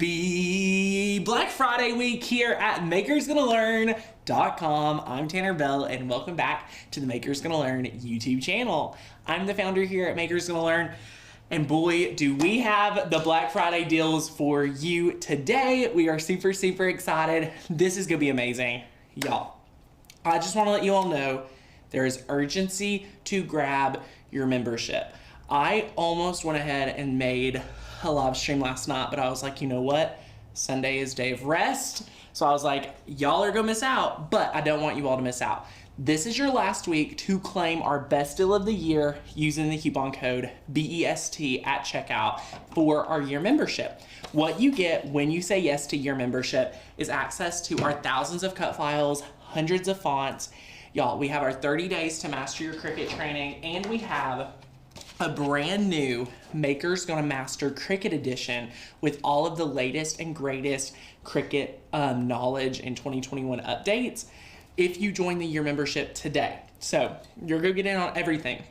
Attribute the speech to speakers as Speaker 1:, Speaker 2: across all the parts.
Speaker 1: Happy Black Friday week here at makersgonnalearn.com. I'm Tanner Bell and welcome back to the Makers Gonna Learn YouTube channel. I'm the founder here at Makers Gonna Learn, and boy, do we have the Black Friday deals for you today. We are super excited. This is gonna be amazing. Y'all, I just wanna let you all know there is urgency to grab your membership. I almost went ahead and made a live stream last night, but I was like, you know what? Sunday is day of rest. So I was like, y'all are gonna miss out, but I don't want you all to miss out. This is your last week to claim our best deal of the year using the coupon code BEST at checkout for our year membership. What you get when you say yes to your membership is access to our thousands of cut files, hundreds of fonts. Y'all, we have our 30 days to master your Cricut training, and we have a brand new Makers Gonna Master Cricut edition with all of the latest and greatest Cricut knowledge and 2021 updates if you join the year membership today. So you're gonna get in on everything.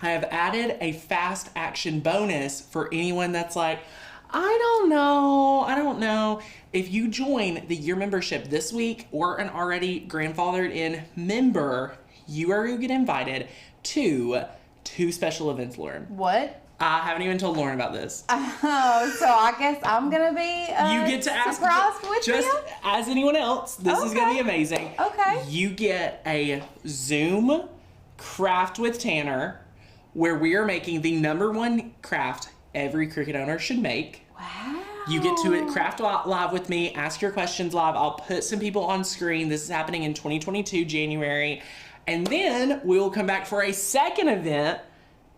Speaker 1: I have added a fast action bonus for anyone that's like, I don't know. If you join the year membership this week or an already grandfathered in member, you are gonna get invited to two special events, Lauren.
Speaker 2: What?
Speaker 1: I haven't even told Lauren about this.
Speaker 2: Oh, so I guess I'm gonna be
Speaker 1: you get to ask
Speaker 2: surprised with
Speaker 1: just
Speaker 2: you?
Speaker 1: as anyone else. This is gonna be amazing.
Speaker 2: Okay.
Speaker 1: You get a Zoom craft with Tanner where we are making the #1 craft every Cricut owner should make.
Speaker 2: Wow.
Speaker 1: You get to craft live with me, ask your questions live. I'll put some people on screen. This is happening in 2022, January. And then we will come back for a second event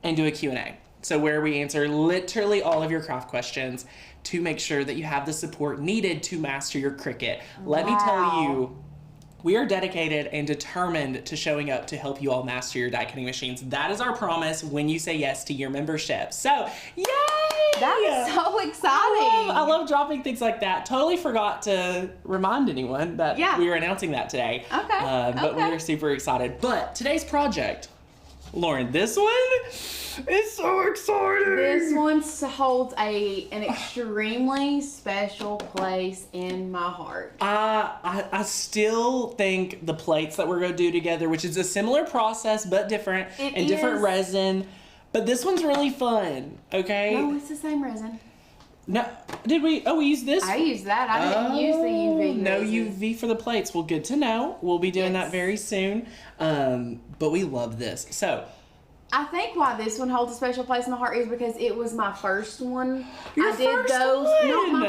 Speaker 1: and do a Q&A. So where we answer literally all of your craft questions to make sure that you have the support needed to master your Cricut. Let me tell you, we are dedicated and determined to showing up to help you all master your die cutting machines. That is our promise when you say yes to your membership. So, yay!
Speaker 2: That is so exciting.
Speaker 1: I love dropping things like that. Totally forgot to remind anyone that we were announcing that today.
Speaker 2: Okay.
Speaker 1: But we are super excited. But today's project, Lauren, this one is so exciting.
Speaker 2: This one holds an extremely special place in my heart.
Speaker 1: I still think the plates that we're going to do together, which is a similar process but different, and different resin, but this one's really fun, okay?
Speaker 2: No, it's the same resin.
Speaker 1: No, did we? Oh, we used this?
Speaker 2: I used that. I didn't use the UV
Speaker 1: No
Speaker 2: resin.
Speaker 1: UV for the plates. Well, good to know. We'll be doing that very soon. But we love this. So,
Speaker 2: I think why this one holds a special place in my heart is because it was my first one.
Speaker 1: Your
Speaker 2: I did
Speaker 1: first
Speaker 2: those.
Speaker 1: one?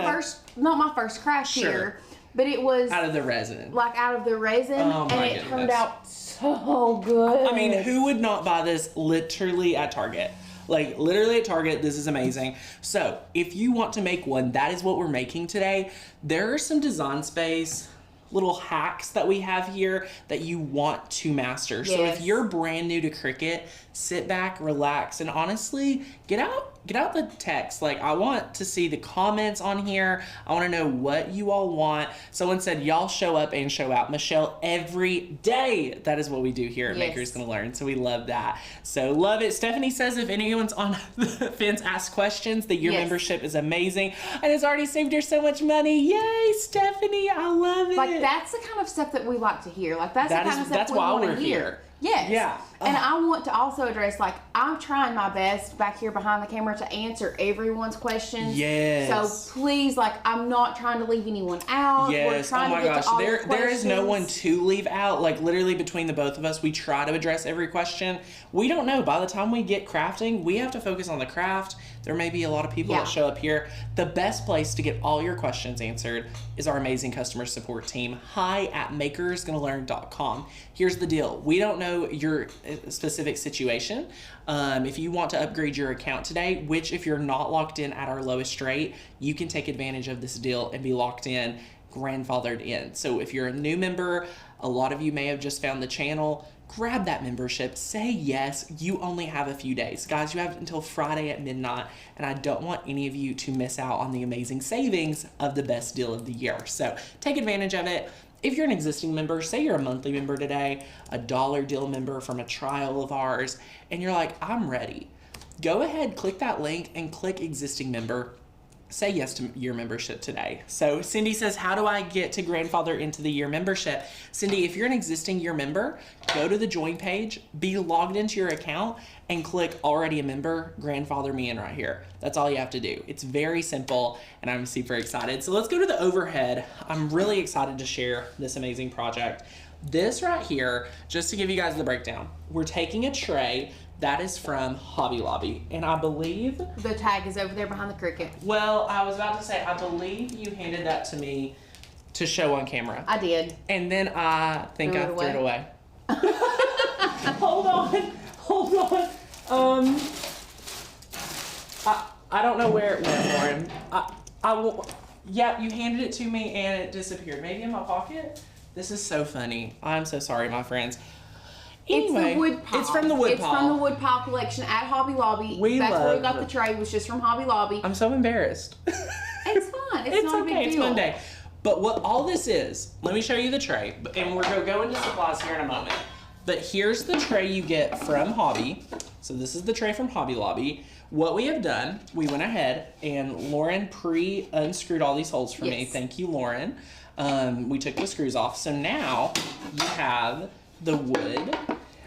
Speaker 2: Not my first craft here, but it was
Speaker 1: out of the resin.
Speaker 2: Like out of the resin,
Speaker 1: Oh,
Speaker 2: and it turned out so good.
Speaker 1: I mean, who would not buy this literally at Target? Like literally at Target, this is amazing. So if you want to make one, that is what we're making today. There are some design space little hacks that we have here that you want to master. So if you're brand new to Cricut, sit back, relax, and honestly, get out the text. Like, I want to see the comments on here. I want to know what you all want. Someone said, y'all show up and show out. Michelle, every day. That is what we do here at Makers Gonna Learn. So we love that. So love it. Stephanie says if anyone's on the fence, ask questions. The year membership is amazing. And it's already saved her so much money. Yay, Stephanie. I love it.
Speaker 2: Like, that's the kind of stuff that we like to hear. Like, that's the kind of stuff we want to hear. Yes.
Speaker 1: Yeah.
Speaker 2: And I want to also address, like, I'm trying my best back here behind the camera to answer everyone's questions.
Speaker 1: Yes.
Speaker 2: So please, like, I'm not trying to leave anyone out.
Speaker 1: Yes.
Speaker 2: We're trying to get to all the
Speaker 1: There is no one to leave out. Like, literally between the both of us, we try to address every question. We don't know. By the time we get crafting, we have to focus on the craft. There may be a lot of people that show up here. The best place to get all your questions answered is our amazing customer support team. Hi at makersgonnalearn.com. Here's the deal. We don't know your specific situation. If you want to upgrade your account today, which if you're not locked in at our lowest rate, you can take advantage of this deal and be locked in, grandfathered in. So if you're a new member, a lot of you may have just found the channel, grab that membership, say yes. You only have a few days. Guys, you have until Friday at midnight, and I don't want any of you to miss out on the amazing savings of the best deal of the year. So take advantage of it. If you're an existing member, say you're a monthly member today, a $1 deal member from a trial of ours, and you're like, I'm ready. Go ahead, click that link and click existing member. say yes to year membership today. So Cindy says, how do I get to grandfather into the year membership? Cindy, if you're an existing year member, go to the join page, be logged into your account, and click already a member, grandfather me in right here. That's all you have to do. It's very simple, and I'm super excited. So let's go to the overhead. I'm really excited to share this amazing project. This right here, just to give you guys the breakdown, we're taking a tray that is from Hobby Lobby, and I believe
Speaker 2: the tag is over there behind the Cricut.
Speaker 1: Well, I was about to say, I believe you handed that to me to show on camera.
Speaker 2: I did.
Speaker 1: And then I think I threw it away. Hold on. I don't know where it went, Lauren. I will. Yep, you handed it to me and it disappeared. Maybe in my pocket. This is so funny. I'm so sorry, my friends. Anyway,
Speaker 2: it's the wood pile.
Speaker 1: It's from the wood pile.
Speaker 2: It's from the wood pile collection at Hobby Lobby. That's where we got the tray. Was just from Hobby Lobby.
Speaker 1: I'm so embarrassed.
Speaker 2: It's fine. It's not
Speaker 1: okay.
Speaker 2: a big
Speaker 1: It's
Speaker 2: deal.
Speaker 1: Monday. But what all this is, let me show you the tray, and we're gonna go into supplies here in a moment. But here's the tray you get from Hobby. So this is the tray from Hobby Lobby. What we have done, we went ahead and Lauren unscrewed all these holes for me. Thank you, Lauren. We took the screws off. So now you have the wood,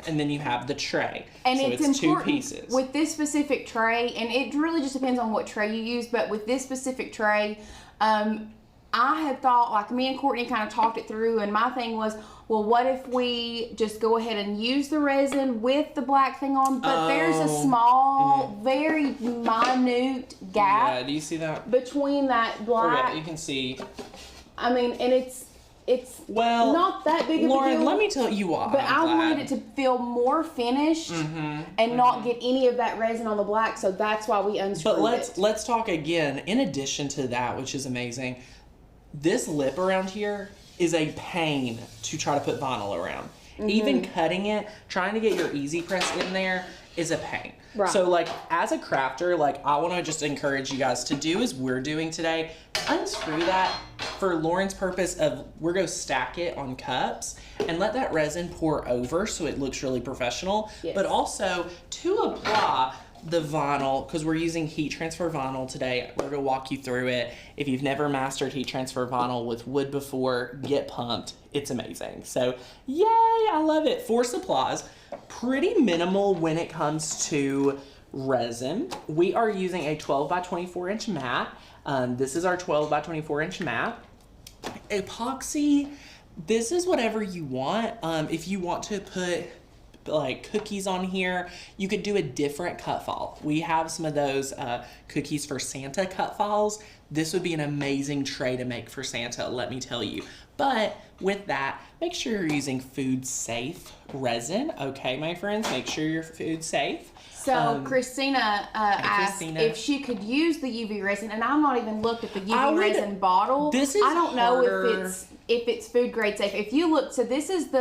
Speaker 1: and then you have the tray.
Speaker 2: And
Speaker 1: so
Speaker 2: it's
Speaker 1: two
Speaker 2: important
Speaker 1: pieces.
Speaker 2: with this specific tray, and it really just depends on what tray you use, but with this specific tray, I had thought, like me and Courtney kind of talked it through, and my thing was, well, what if we just go ahead and use the resin with the black thing on, but there's a small, very minute gap.
Speaker 1: Yeah, do you see that?
Speaker 2: Between that black.
Speaker 1: Yeah, you can see.
Speaker 2: I mean, and it's
Speaker 1: well,
Speaker 2: not that big of
Speaker 1: Lauren,
Speaker 2: a deal.
Speaker 1: let me tell you why.
Speaker 2: But I wanted it to feel more finished and not get any of that resin on the black, so that's why we unscrewed
Speaker 1: But let's talk again. In addition to that, which is amazing, this lip around here is a pain to try to put vinyl around. Even cutting it, trying to get your EasyPress in there is a pain.
Speaker 2: Right.
Speaker 1: So like as a crafter, like I want to just encourage you guys to do as we're doing today. Unscrew that for Lauren's purpose of we're going to stack it on cups and let that resin pour over so it looks really professional.
Speaker 2: Yes.
Speaker 1: But also to apply the vinyl, because we're using heat transfer vinyl today. We're going to walk you through it. If you've never mastered heat transfer vinyl with wood before, get pumped. It's amazing. So yay, I love it. For supplies, pretty minimal when it comes to resin. We are using a 12 by 24 inch mat. This is our 12 by 24 inch mat. Epoxy, this is whatever you want. If you want to put like cookies on here, you could do a different cut file. We have some of those cookies for Santa cut files. This would be an amazing tray to make for Santa, let me tell you. But with that, make sure you're using food safe resin. Okay, my friends, make sure you're food safe.
Speaker 2: So Christina asked
Speaker 1: Christina.
Speaker 2: if she could use the UV resin, and I've not even looked at the UV resin bottle.
Speaker 1: This is
Speaker 2: I don't
Speaker 1: harder.
Speaker 2: know if it's food grade safe. If you look, so this is
Speaker 1: we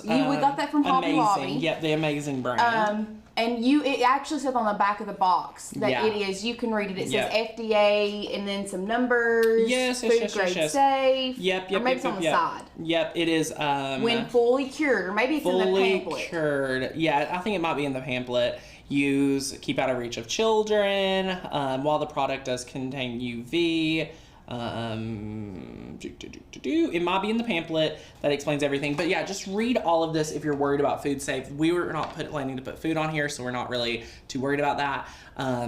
Speaker 1: got
Speaker 2: that from Hobby Lobby.
Speaker 1: Yep, the amazing brand.
Speaker 2: And it actually says on the back of the box that it is. You can read it. It says FDA and then some numbers.
Speaker 1: Yes,
Speaker 2: food grade safe.
Speaker 1: Yep.
Speaker 2: Or maybe it's on the side.
Speaker 1: Yep, it is.
Speaker 2: When fully cured, or maybe it's in the pamphlet.
Speaker 1: Fully cured. Yeah, I think it might be in the pamphlet. Keep out of reach of children. While the product does contain UV. It might be in the pamphlet that explains everything, but yeah, just read all of this if you're worried about food safe. We were not planning to put food on here, so we're not really too worried about that.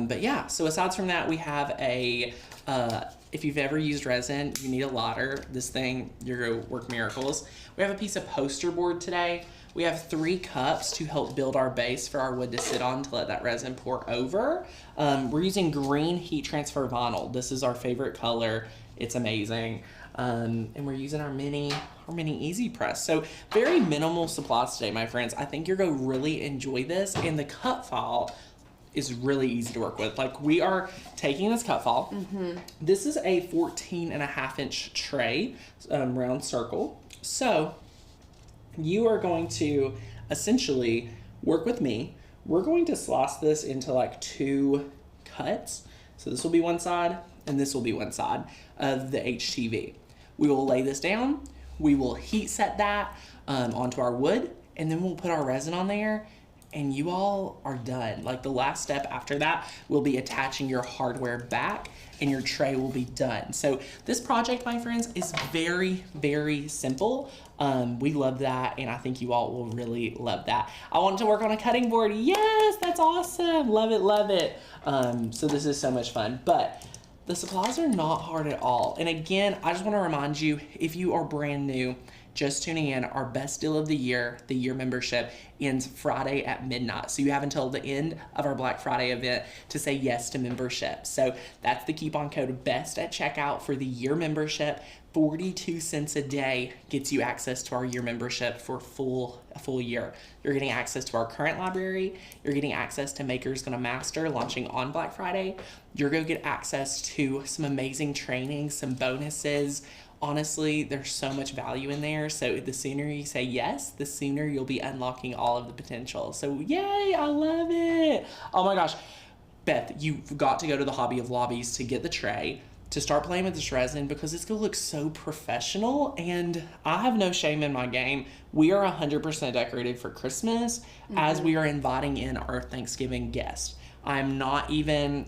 Speaker 1: But yeah, so aside from that, we have if you've ever used resin, you need a ladder. This thing, you're gonna work miracles. We have a piece of poster board today. We have 3 cups to help build our base for our wood to sit on to let that resin pour over. We're using green heat transfer vinyl. This is our favorite color. It's amazing. And we're using our mini EasyPress. So very minimal supplies today, my friends. I think you're going to really enjoy this. And the cut file is really easy to work with. Like we are taking this cut file. This is a 14.5 inch tray, round circle. So you are going to essentially work with me. We're going to slice this into like 2 cuts. So this will be one side and this will be one side of the HTV. We will lay this down. We will heat set that onto our wood, and then we'll put our resin on there and you all are done. Like the last step after that will be attaching your hardware back and your tray will be done. So this project, my friends, is very, very simple. We love that, and I think you all will really love that. I want to work on a cutting board. Yes, that's awesome. Love it, love it. So this is so much fun, but the supplies are not hard at all. And again, I just want to remind you, if you are brand new, just tuning in, our best deal of the year membership, ends Friday at midnight. So you have until the end of our Black Friday event to say yes to membership. So that's the coupon code BEST at checkout for the year membership. 42 cents a day gets you access to our year membership for a full year. You're getting access to our current library. You're getting access to Maker's Gonna Master launching on Black Friday. You're gonna get access to some amazing training, some bonuses. Honestly, there's so much value in there. So the sooner you say yes, the sooner you'll be unlocking all of the potential. So yay, I love it. Oh my gosh. Beth, you've got to go to the Hobby of Lobbies to get the tray, to start playing with this resin, because it's gonna look so professional, and I have no shame in my game. We are 100% decorated for Christmas as we are inviting in our Thanksgiving guests. I'm not even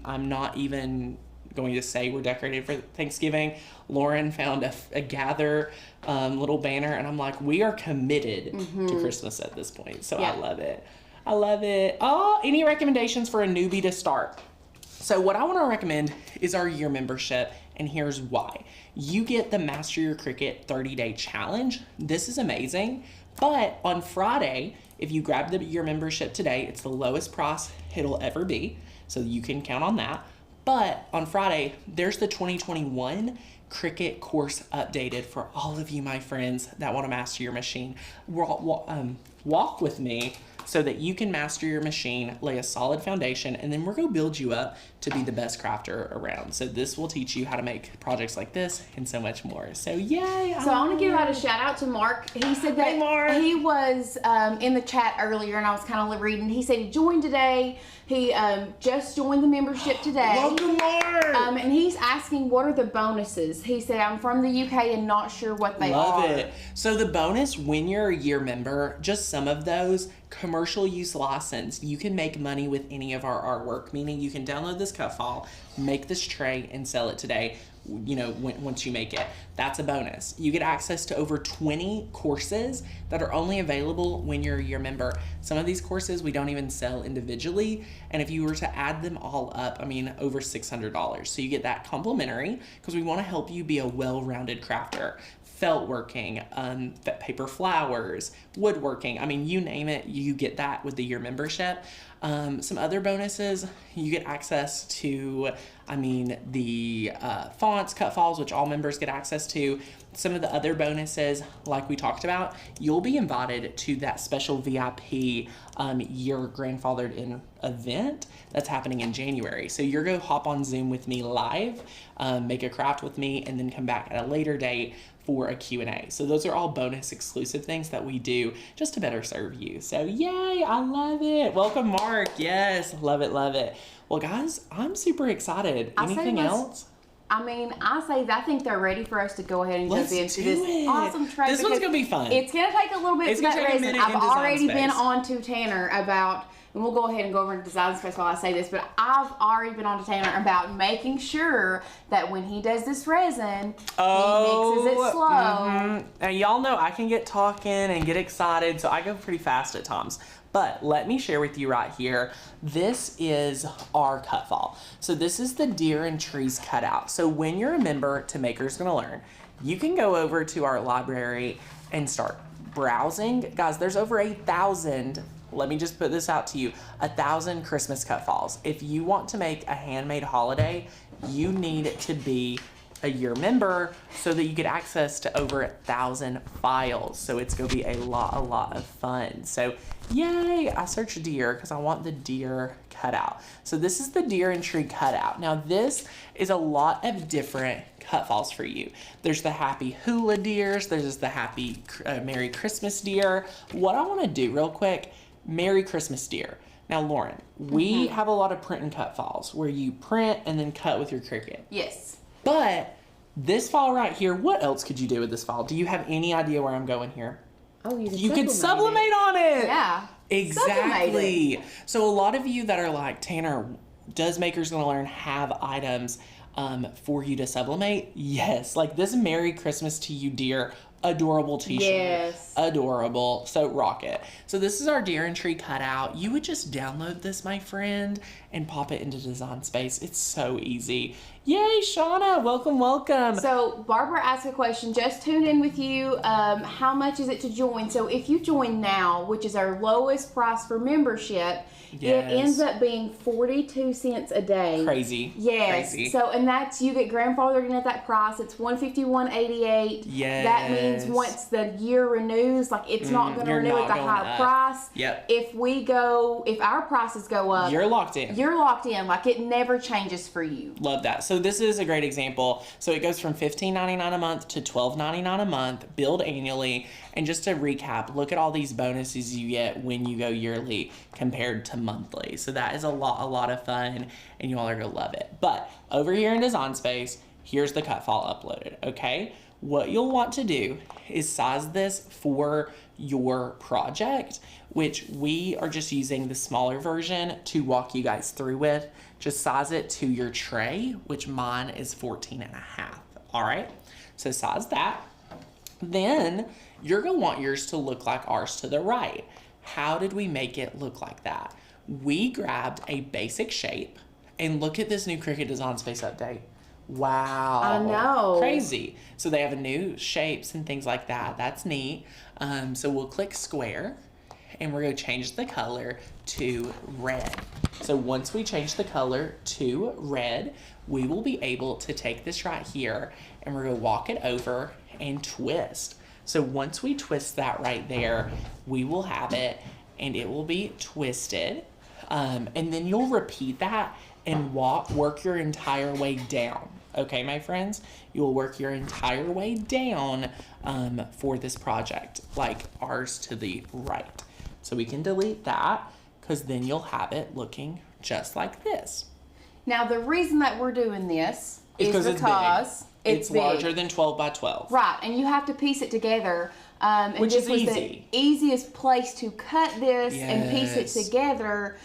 Speaker 1: going to say we're decorated for Thanksgiving. Lauren found a gather little banner, and I'm like, we are committed to Christmas at this point. So yeah. I love it. I love it. Oh, any recommendations for a newbie to start? So what I want to recommend is our year membership, and here's why. You get the Master Your Cricut 30-day challenge. This is amazing, but on Friday, if you grab the year membership today, it's the lowest price it'll ever be, so you can count on that. But on Friday, there's the 2021 Cricut course updated for all of you, my friends, that want to master your machine. Walk with me so that you can master your machine, lay a solid foundation, and then we're going to build you up to be the best crafter around. So this will teach you how to make projects like this and so much more. So yay!
Speaker 2: So I want to give out a shout out to Mark. He said that he was in the chat earlier, and I was kind of reading. He said he joined today. He just joined the membership today.
Speaker 1: Welcome, Mark!
Speaker 2: And he's asking, what are the bonuses? He said, I'm from the UK and not sure what they are.
Speaker 1: Love it. So the bonus, when you're a year member, just some of those, commercial use license. You can make money with any of our artwork, meaning you can download this cut file, make this tray, and sell it today. You know, once you make it, that's a bonus. You get access to over 20 courses that are only available when you're a year member. Some of these courses we don't even sell individually, and if you were to add them all up, I mean, over $600. So you get that complimentary, because we want to help you be a well-rounded crafter. Felt working, paper flowers, woodworking. I mean, you name it, you get that with the year membership. Some other bonuses, you get access to, the fonts, cut files, which all members get access to. Some of the other bonuses, like we talked about, you'll be invited to that special VIP year grandfathered in event that's happening in January. So you're going to hop on Zoom with me live, make a craft with me, and then come back at a later date for a Q&A. So those are all bonus exclusive things that we do just to better serve you. So yay, I love it. Welcome, Mark. Yes, love it, love it. Well, guys, I'm super excited. Anything else?
Speaker 2: I think they're ready for us to go ahead and jump into this awesome tray.
Speaker 1: This one's going to be fun.
Speaker 2: It's going to take a little bit to that resin. I've already been on to Tanner about, and we'll go ahead and go over into design space while I say this, but I've already been on to Tanner about making sure that when he does this resin, he mixes it slow.
Speaker 1: And y'all know I can get talking and get excited, so I go pretty fast at times. But let me share with you right here, this is our cut file. So this is the deer and trees cut out. So when you're a member to Maker's Gonna Learn, you can go over to our library and start browsing. Guys, there's over 8,000, let me just put this out to you, 1,000 Christmas cut files. If you want to make a handmade holiday, you need to be a year member so that you get access to over 1,000 files. So it's gonna be a lot of fun. So yay, I searched deer because I want the deer cutout. So this is the deer and tree cutout. Now this is a lot of different cut files for you. There's the happy hula deers, there's the happy Merry Christmas deer. What I wanna do real quick, Merry Christmas deer. Now Lauren, we have a lot of print and cut files where you print and then cut with your Cricut.
Speaker 2: Yes.
Speaker 1: But this file right here, what else could you do with this file? Do you have any idea where I'm going here?
Speaker 2: Oh,
Speaker 1: you could sublimate on it.
Speaker 2: Yeah.
Speaker 1: Exactly. So a lot of you that are like, Tanner, does Maker's Gonna Learn have items for you to sublimate? Yes. Like this Merry Christmas to You Dear adorable t-shirt.
Speaker 2: Yes.
Speaker 1: Adorable. So rock it. So this is our deer and tree cutout. You would just download this, my friend, and pop it into Design Space. It's so easy. Yay, Shauna. Welcome, welcome.
Speaker 2: So Barbara asked a question, just tuned in with you. How much is it to join? So if you join now, which is our lowest price for membership,
Speaker 1: Yes.
Speaker 2: it ends up being 42 cents a day.
Speaker 1: Crazy.
Speaker 2: Yes.
Speaker 1: Crazy.
Speaker 2: So, and that's, you get grandfathered in at that price. It's $151.88.
Speaker 1: Yes.
Speaker 2: That means once the year renews, like it's not going to renew at the higher price.
Speaker 1: Yep.
Speaker 2: If our prices go up,
Speaker 1: You're locked in.
Speaker 2: You're locked in. Like it never changes for you.
Speaker 1: Love that. So this is a great example. So it goes from $15.99 a month to $12.99 a month, billed annually. And just to recap, look at all these bonuses you get when you go yearly compared to monthly. So that is a lot of fun, and you all are gonna love it. But over here in Design Space, here's the cut file uploaded, okay? What you'll want to do is size this for your project, which we are just using the smaller version to walk you guys through with. Just size it to your tray, which mine is 14.5, all right? So size that. Then you're gonna want yours to look like ours to the right. How did we make it look like that? We grabbed a basic shape, and look at this new Cricut Design Space update. Wow.
Speaker 2: I know.
Speaker 1: Crazy. So they have new shapes and things like that. That's neat. So we'll click square, and we're gonna change the color to red. So once we change the color to red, we will be able to take this right here, and we're gonna walk it over and twist. So once we twist that right there, we will have it, and it will be twisted. And then you'll repeat that and work your entire way down. Okay, my friends? You will work your entire way down for this project, like ours to the right. So we can delete that, because then you'll have it looking just like this.
Speaker 2: Now, the reason that we're doing this is because
Speaker 1: it's
Speaker 2: big.
Speaker 1: larger than 12 by 12.
Speaker 2: Right, and you have to piece it together. And
Speaker 1: Which
Speaker 2: this
Speaker 1: is
Speaker 2: was
Speaker 1: easy.
Speaker 2: the easiest place to cut this and piece it
Speaker 1: Yes.
Speaker 2: together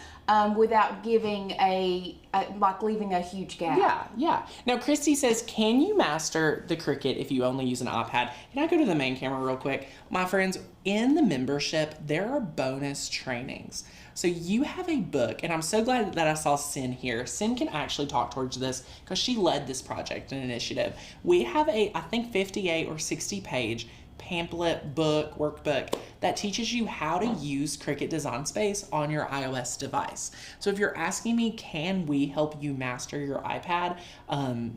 Speaker 2: without giving leaving a huge gap.
Speaker 1: Yeah. Now, Christy says, can you master the Cricut if you only use an iPad? Can I go to the main camera real quick? My friends, in the membership, there are bonus trainings. So you have a book, and I'm so glad that I saw Sin here. Sin can actually talk towards this because she led this project and initiative. We have I think 58 or 60 page pamphlet book, workbook that teaches you how to use Cricut Design Space on your iOS device. So if you're asking me, can we help you master your iPad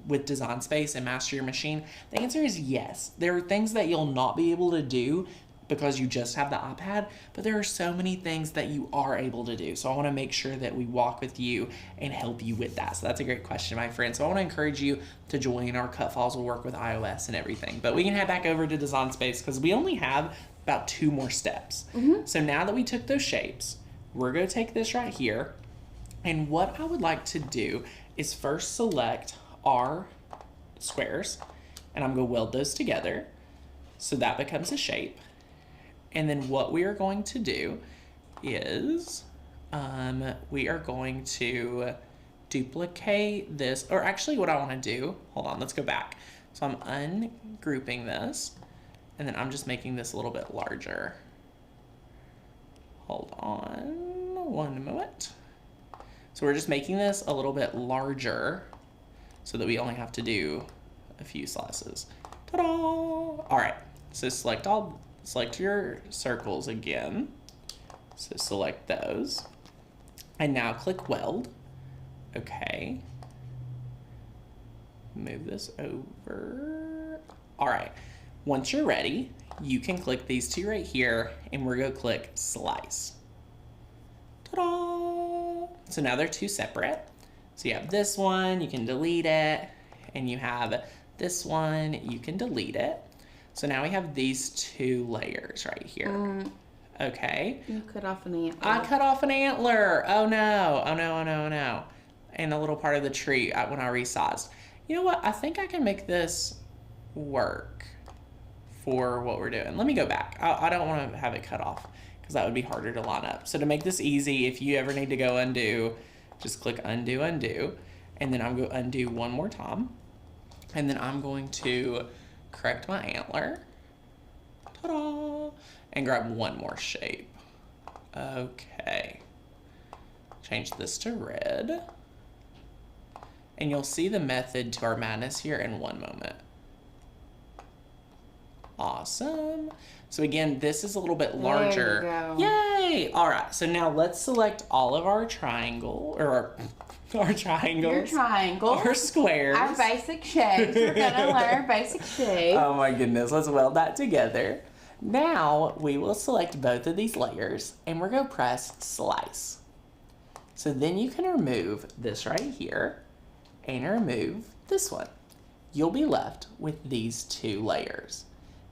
Speaker 1: with Design Space and master your machine? The answer is yes. There are things that you'll not be able to do because you just have the iPad, but there are so many things that you are able to do. So I wanna make sure that we walk with you and help you with that. So that's a great question, my friend. So I wanna encourage you to join. Our cut files will work with iOS and everything. But we can head back over to Design Space because we only have about 2 more steps. So now that we took those shapes, we're gonna take this right here. And what I would like to do is first select our squares, and I'm gonna weld those together. So that becomes a shape. And then what we are going to do is we are going to duplicate this, or actually what I want to do, hold on, let's go back. So I'm ungrouping this, and then I'm just making this a little bit larger. Hold on one moment. So we're just making this a little bit larger so that we only have to do a few slices. Ta-da! All right, so select your circles again. So select those. And now click weld. Okay. Move this over. All right. Once you're ready, you can click these 2 right here, and we're gonna click slice. Ta-da! So now they're 2 separate. So you have this one, you can delete it, and you have this one, you can delete it. So now we have these 2 layers right here. Okay.
Speaker 2: You cut off an antler.
Speaker 1: I cut off an antler. Oh no. Oh no, oh no, oh no. And a little part of the tree when I resized. You know what? I think I can make this work for what we're doing. Let me go back. I don't want to have it cut off because that would be harder to line up. So to make this easy, if you ever need to go undo, just click undo, undo, and then I'm going to undo one more time. And then I'm going to correct my antler. Ta-da! And grab one more shape. Okay. Change this to red. And you'll see the method to our madness here in one moment. Awesome. So again, this is a little bit larger.
Speaker 2: There you go.
Speaker 1: Yay! All right, so now let's select all of our triangle, or our triangles.
Speaker 2: Your triangles.
Speaker 1: Our squares.
Speaker 2: Our basic shapes. We're gonna learn basic shapes.
Speaker 1: Oh my goodness, let's weld that together. Now we will select both of these layers and we're gonna press slice. So then you can remove this right here and remove this one. You'll be left with these two layers.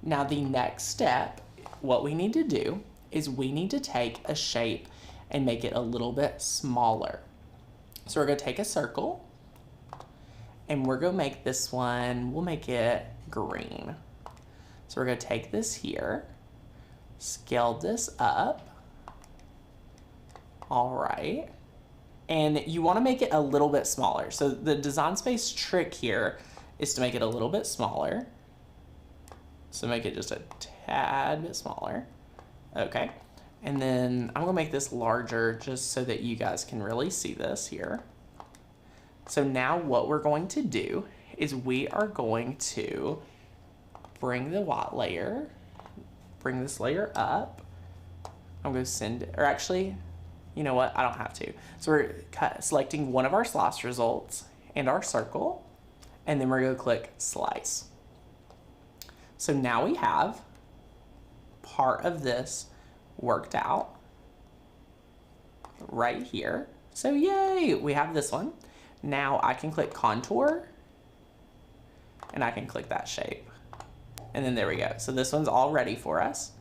Speaker 1: Now the next step, what we need to do is we need to take a shape and make it a little bit smaller. So we're gonna take a circle and we're gonna make this one, we'll make it green. So we're gonna take this here, scale this up. All right. And you wanna make it a little bit smaller. So the design space trick here is to make it a little bit smaller. So make it just a tad bit smaller. Okay. And then I'm gonna make this larger just so that you guys can really see this here. So now what we're going to do is we are going to bring the white layer, bring this layer up. I'm gonna send it, or actually, you know what? I don't have to. So we're selecting one of our slice results and our circle, and then we're gonna click slice. So now we have part of this worked out right here. So yay, we have this one. Now I can click contour and I can click that shape. And then there we go. So this one's all ready for us.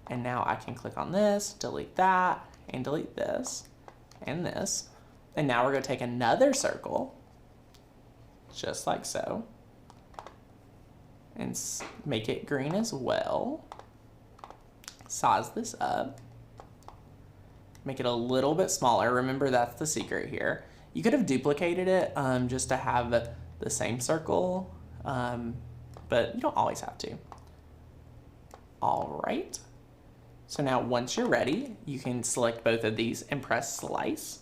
Speaker 1: And now I can click on this, delete that, and delete this and this. And now we're gonna take another circle, just like so, and make it green as well. Size this up. Make it a little bit smaller. Remember, that's the secret here. You could have duplicated it just to have the same circle, but you don't always have to. All right. So now once you're ready, you can select both of these and press slice.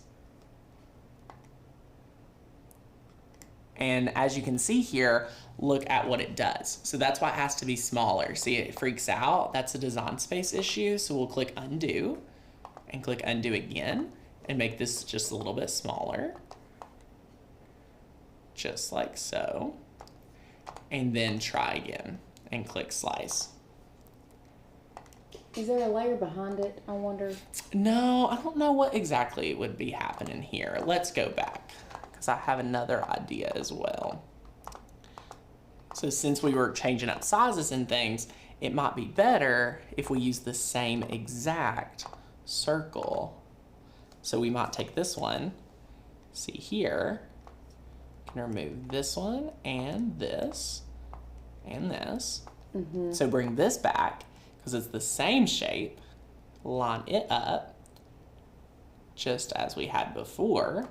Speaker 1: And as you can see here, look at what it does. So that's why it has to be smaller. See, it freaks out. That's a design space issue. So we'll click undo and click undo again and make this just a little bit smaller. Just like so. And then try again and click slice.
Speaker 2: Is there a layer behind it, I wonder?
Speaker 1: No, I don't know what exactly would be happening here. Let's go back, because I have another idea as well. So since we were changing up sizes and things, it might be better if we use the same exact circle. So we might take this one, see here, can remove this one and this and this. Mm-hmm. So bring this back, because it's the same shape, line it up just as we had before.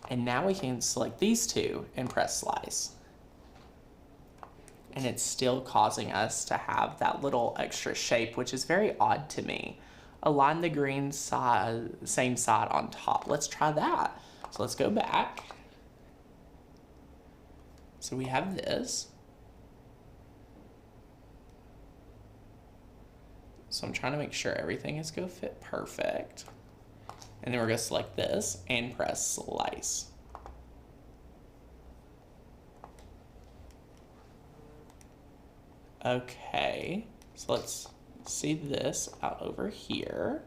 Speaker 1: And now we can select these two and press slice. And it's still causing us to have that little extra shape, which is very odd to me. Align the green side, same side on top. Let's try that. So let's go back. So we have this. So I'm trying to make sure everything is going to fit perfect. And then we're going to select this and press slice. Okay, so let's see this out over here.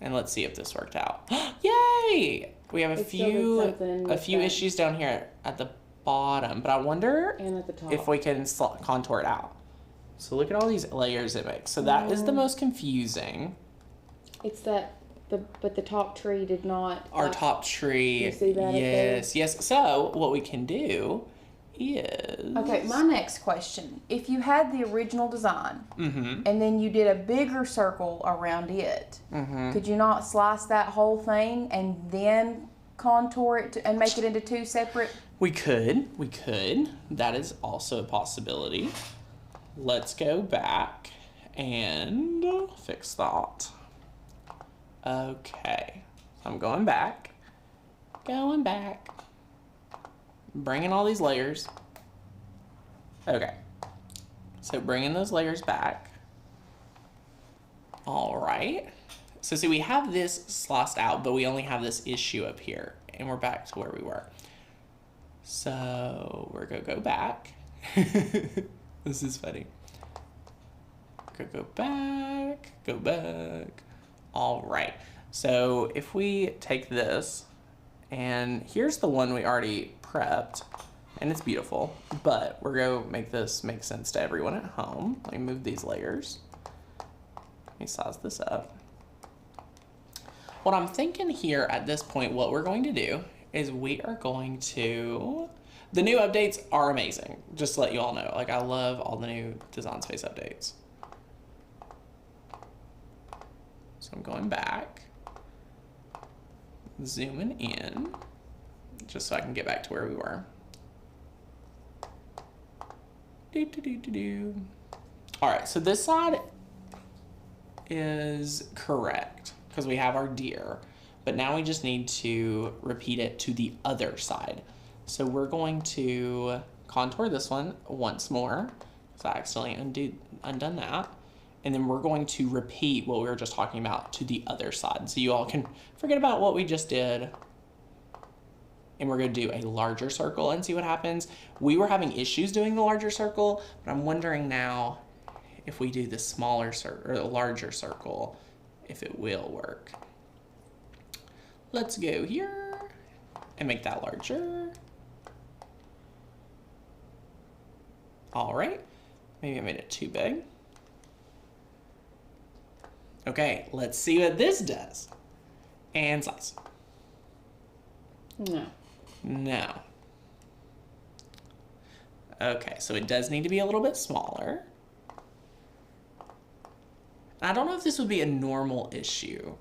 Speaker 1: And let's see if this worked out. Yay! We have a few issues down here at the bottom, but I wonder
Speaker 2: and at the top,
Speaker 1: if we can contour it out. So look at all these layers it makes. So that is the most confusing.
Speaker 2: It's that, but the top tree did not.
Speaker 1: Our top tree.
Speaker 2: You see that?
Speaker 1: Yes, yes. So what we can do is...
Speaker 2: Okay, my next question. If you had the original design,
Speaker 1: Mm-hmm.
Speaker 2: and then you did a bigger circle around it,
Speaker 1: Mm-hmm.
Speaker 2: could you not slice that whole thing and then contour it and make it into two separate?
Speaker 1: We could. That is also a possibility. Let's go back and fix that. Okay. I'm going back. Bringing all these layers. Okay. So bringing those layers back. All right. So see, we have this sliced out, but we only have this issue up here. And we're back to where we were. So we're going to go back. This is funny. Go back. All right. So if we take this, and here's the one we already prepped, and it's beautiful, but we're going to make this make sense to everyone at home. Let me move these layers. Let me size this up. What I'm thinking here at this point, what we're going to do is we are going to... The new updates are amazing, just to let you all know. Like, I love all the new Design Space updates. So I'm going back, zooming in, just so I can get back to where we were. All right, so this side is correct because we have our deer, but now we just need to repeat it to the other side. So we're going to contour this one once more because I accidentally undone that. And then we're going to repeat what we were just talking about to the other side. So you all can forget about what we just did. And we're going to do a larger circle and see what happens. We were having issues doing the larger circle, but I'm wondering now if we do the smaller circle or the larger circle, if it will work. Let's go here and make that larger. All right. Maybe I made it too big. Okay, let's see what this does. And slice. No. Okay, so it does need to be a little bit smaller. I don't know if this would be a normal issue,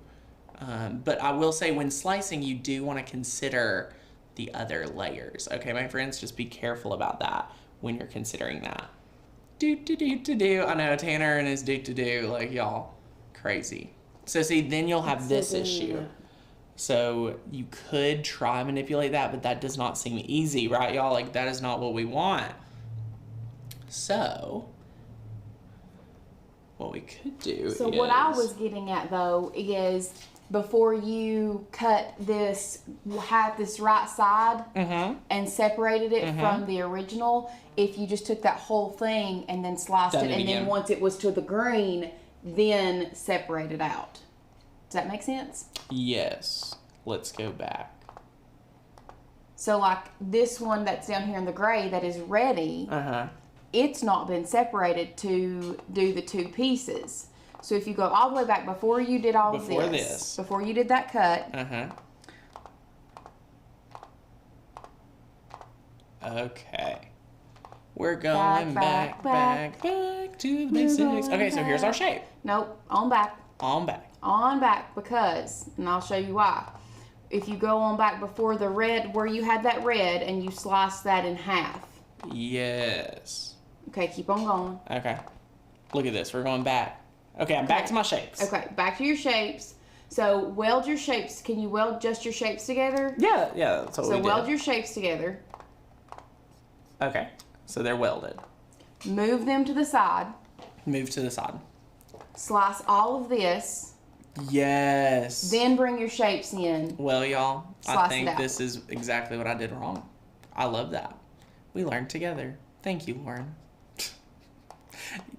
Speaker 1: but I will say when slicing, you do want to consider the other layers. Okay, my friends, just be careful about that when you're considering that. I know Tanner and his like y'all. Crazy. So see, then you'll have this issue. So you could try manipulate that, but that does not seem easy, right, y'all? Like, that is not what we want. So what we could do
Speaker 2: So what I was getting at, though, is before you cut this, had this right side and separated it from the original, if you just took that whole thing and then sliced it, and then once it was to the green, then separate it out. Does that make sense?
Speaker 1: Yes. Let's go back.
Speaker 2: So like this one that's down here in the gray that is ready, it's not been separated to do the two pieces. So if you go all the way back before you did all of this, before you did that cut. Okay. We're going back to the basics. Okay, so here's our shape. Nope, on back.
Speaker 1: On back.
Speaker 2: On back because, and I'll show you why. If you go on back before the red, where you had that red, and you slice that in half.
Speaker 1: Yes.
Speaker 2: Okay, keep on going.
Speaker 1: Okay. Look at this. We're going back. Okay, I'm back to my shapes.
Speaker 2: Okay, back to your shapes. So weld your shapes. Can you weld just your shapes together?
Speaker 1: Yeah, that's what we did.
Speaker 2: So weld your shapes together.
Speaker 1: Okay, so they're welded.
Speaker 2: Move them to the side.
Speaker 1: Move to the side.
Speaker 2: Slice all of this.
Speaker 1: Yes.
Speaker 2: Then bring your shapes in.
Speaker 1: Well, y'all, I think this is exactly what I did wrong. I love that. We learned together. Thank you, Lauren.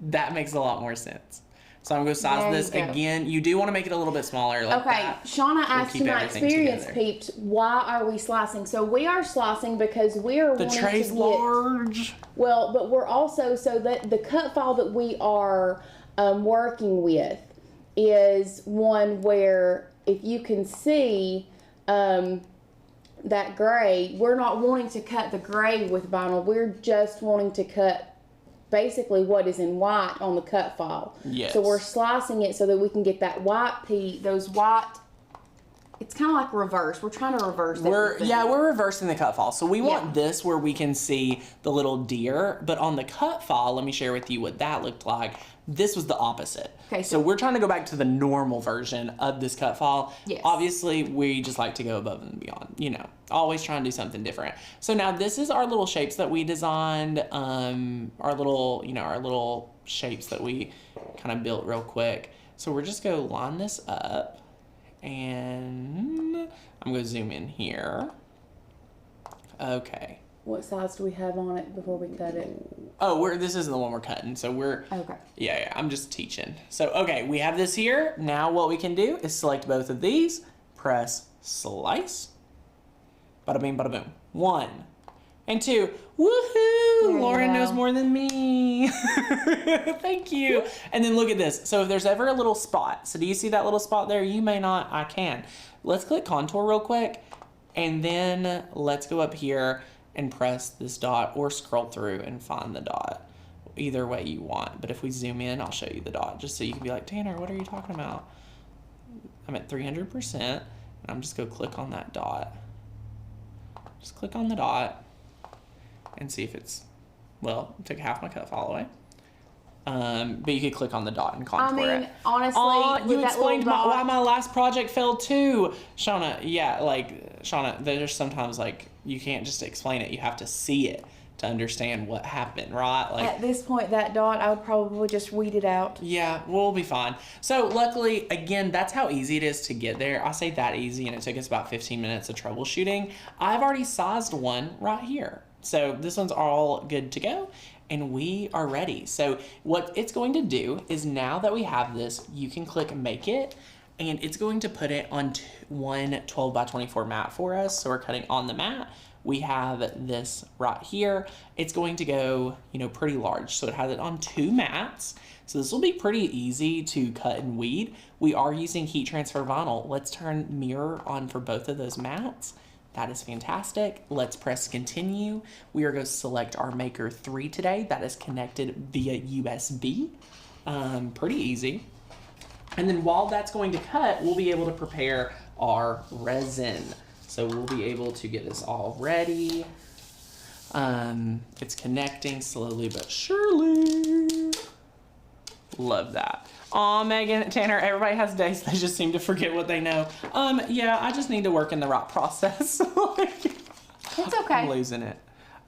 Speaker 1: That makes a lot more sense. So I'm going to size this again. You do want to make it a little bit smaller. Like that.
Speaker 2: Shauna asked to my experience peeps, why are we slicing? So we are slicing because we are wanting to get... The tray's large. Well, but we're also, so that the cut file that we are working with is one where, if you can see, that gray, we're not wanting to cut the gray with vinyl. We're just wanting to cut basically what is in white on the cut file.
Speaker 1: Yes.
Speaker 2: So we're slicing it so that we can get that white those white. It's kind of like reverse. We're trying to reverse that.
Speaker 1: We're reversing the cut file. So we want
Speaker 2: Yeah.
Speaker 1: this where we can see the little deer, but on the cut file, let me share with you what that looked like. This was the opposite.
Speaker 2: Okay,
Speaker 1: so we're trying to go back to the normal version of this cut file.
Speaker 2: Yes.
Speaker 1: Obviously, we just like to go above and beyond, you know, always trying to do something different. So now this is our little shapes that we designed, our little shapes that we kind of built real quick. So we're just going to line this up. And I'm going to zoom in here. Okay.
Speaker 2: What size do we have on it before we cut it?
Speaker 1: Oh, this isn't the one we're cutting, so we're...
Speaker 2: Okay.
Speaker 1: Yeah, I'm just teaching. So, okay, we have this here. Now what we can do is select both of these, press slice. Bada bing, bada boom. 1 and 2. Woohoo! Lauren knows more than me. Thank you. And then look at this. So if there's ever a little spot, so do you see that little spot there? You may not, I can. Let's click contour real quick. And then let's go up here and press this dot or scroll through and find the dot. Either way you want. But if we zoom in, I'll show you the dot just so you can be like, Tanner, what are you talking about? I'm at 300%. And I'm just going to click on that dot. Just click on the dot and see if it's, well, it took half my cut file away. But you could click on the dot and contour it.
Speaker 2: Honestly,
Speaker 1: you explained why my last project failed too. Shauna, Shauna, there's sometimes like, you can't just explain it. You have to see it to understand what happened, right? Like
Speaker 2: at this point, that dot, I would probably just weed it out.
Speaker 1: Yeah, we'll be fine. So luckily, again, that's how easy it is to get there. I say that easy, and it took us about 15 minutes of troubleshooting. I've already sized one right here. So this one's all good to go, and we are ready. So what it's going to do is now that we have this, you can click Make It, and it's going to put it on one 12 by 24 mat for us. So we're cutting on the mat. We have this right here. It's going to go, pretty large. So it has it on 2 mats. So this will be pretty easy to cut and weed. We are using heat transfer vinyl. Let's turn mirror on for both of those mats. That is fantastic. Let's press continue. We are going to select our Maker 3 today. That is connected via USB. Pretty easy. And then while that's going to cut, we'll be able to prepare our resin. So we'll be able to get this all ready. It's connecting slowly but surely. Love that. Aw, Megan, Tanner, everybody has days they just seem to forget what they know. Yeah, I just need to work in the right process.
Speaker 2: It's okay.
Speaker 1: I'm losing it.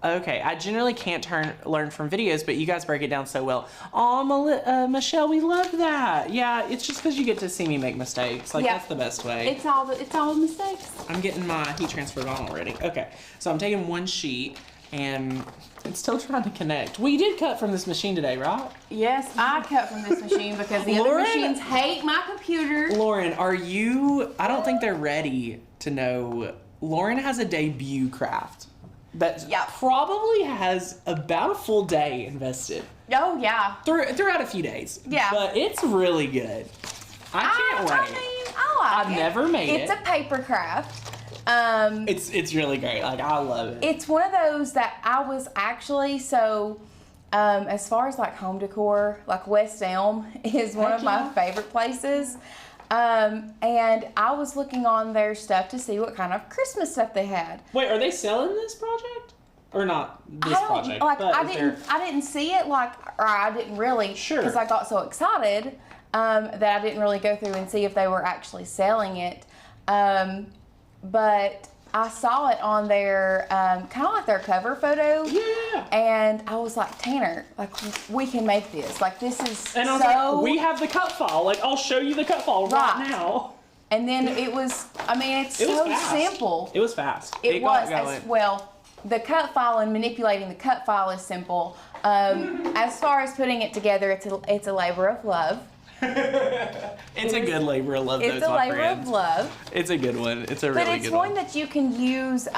Speaker 1: Okay, I generally can't learn from videos, but you guys break it down so well. Aw, Michelle, we love that. Yeah, it's just because you get to see me make mistakes. Like, That's the best way.
Speaker 2: It's all the mistakes.
Speaker 1: I'm getting my heat transfer vinyl ready. Okay, so I'm taking one sheet, and it's still trying to connect. We did cut from this machine today, right?
Speaker 2: Yes, I cut from this machine because the other machines hate my computer.
Speaker 1: Lauren, I don't think they're ready to know. Lauren has a debut craft that probably has about a full day invested.
Speaker 2: Oh, yeah.
Speaker 1: Throughout a few days.
Speaker 2: Yeah.
Speaker 1: But it's really good. I can't wait.
Speaker 2: I like
Speaker 1: I've never made it.
Speaker 2: It's a paper craft.
Speaker 1: It's really great. Like, I love it.
Speaker 2: It's one of those that I was actually, as far as like home decor, like West Elm is one of my favorite places. And I was looking on their stuff to see what kind of Christmas stuff they had.
Speaker 1: Wait, are they selling this project? Or not this project?
Speaker 2: Like,
Speaker 1: but
Speaker 2: I didn't see it, or I didn't really, because I got so excited that I didn't really go through and see if they were actually selling it. But I saw it on their, kind of like their cover photo.
Speaker 1: Yeah.
Speaker 2: And I was like, Tanner, like, we can make this. Like, this is
Speaker 1: and I was like, we have the cut file. Like, I'll show you the cut file right now.
Speaker 2: And then it's so
Speaker 1: fast.
Speaker 2: Simple.
Speaker 1: It was fast.
Speaker 2: It was as well. The cut file and manipulating the cut file is simple. As far as putting it together, it's a labor of love.
Speaker 1: It's a good labor of love.
Speaker 2: It's a labor of love.
Speaker 1: It's a good one. It's a really good one.
Speaker 2: But it's one that you can use.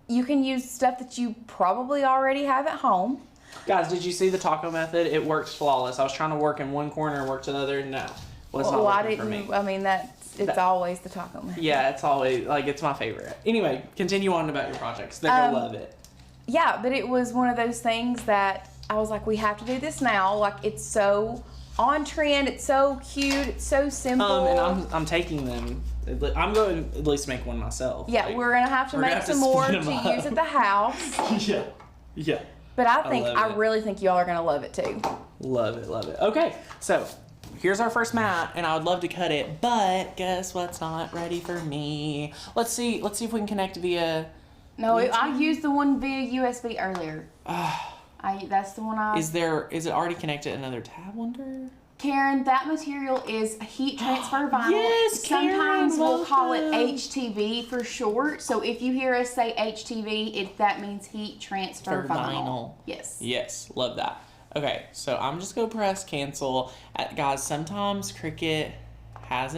Speaker 2: You can use stuff that you probably already have at home.
Speaker 1: Guys, did you see the taco method? It works flawless. I was trying to work in one corner and work to the other. No, well, it's not working for me.
Speaker 2: I mean, that's It's always the taco method.
Speaker 1: Yeah, it's always, like, it's my favorite. Anyway, continue on about your projects. They're going to love it.
Speaker 2: Yeah, but it was one of those things that I was like, we have to do this now. Like, it's so on trend. It's so cute. It's so simple.
Speaker 1: And I'm taking them. I'm going to at least make one myself.
Speaker 2: Yeah,
Speaker 1: like,
Speaker 2: we're going to have to make some more to use at the house.
Speaker 1: Yeah. Yeah.
Speaker 2: But I really think y'all are going to love it too.
Speaker 1: Love it, love it. Okay, so here's our first mat, and I would love to cut it, but guess what's not ready for me? Let's see if we can connect via...
Speaker 2: No, I used the one via USB earlier. That's the one I...
Speaker 1: Is it already connected to another tab, wonder?
Speaker 2: Karen, that material is heat transfer vinyl.
Speaker 1: Yes, Karen,
Speaker 2: sometimes we'll call it
Speaker 1: welcome.
Speaker 2: HTV for short. So if you hear us say HTV, that means heat transfer vinyl. Yes.
Speaker 1: Yes, love that. Okay, so I'm just gonna press cancel. Guys, sometimes Cricut has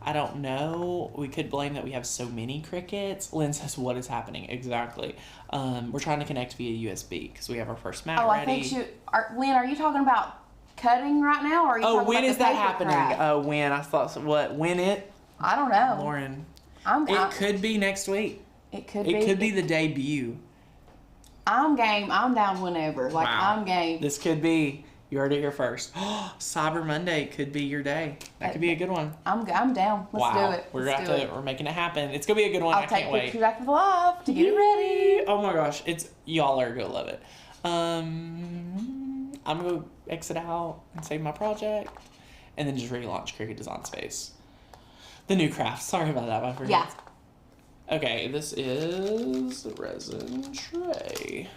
Speaker 1: I don't know. We could blame that we have so many Cricuts. Lynn says, what is happening? Exactly. We're trying to connect via USB because we have our first mat ready.
Speaker 2: I think Lynn, are you talking about cutting right now, or are you talking
Speaker 1: when
Speaker 2: about
Speaker 1: is
Speaker 2: the
Speaker 1: that
Speaker 2: paper
Speaker 1: happening?
Speaker 2: craft?
Speaker 1: When? I thought, what? When it?
Speaker 2: I don't know.
Speaker 1: Lauren.
Speaker 2: It
Speaker 1: could be next week.
Speaker 2: It could
Speaker 1: be the debut.
Speaker 2: I'm game. I'm down whenever. Like,
Speaker 1: Wow.
Speaker 2: I'm game.
Speaker 1: This could be. You heard it here first. Cyber Monday could be your day. That could be a good one.
Speaker 2: I'm down. Let's do it.
Speaker 1: We're making it happen. It's gonna be a good one.
Speaker 2: I'll
Speaker 1: I can't
Speaker 2: take
Speaker 1: wait.
Speaker 2: pictures after the live to get it ready.
Speaker 1: Oh my gosh, y'all are gonna love it. I'm gonna exit out and save my project, and then just relaunch Cricut Design Space. The new craft. Sorry about that, my friend.
Speaker 2: Yeah.
Speaker 1: Okay, this is the resin tray.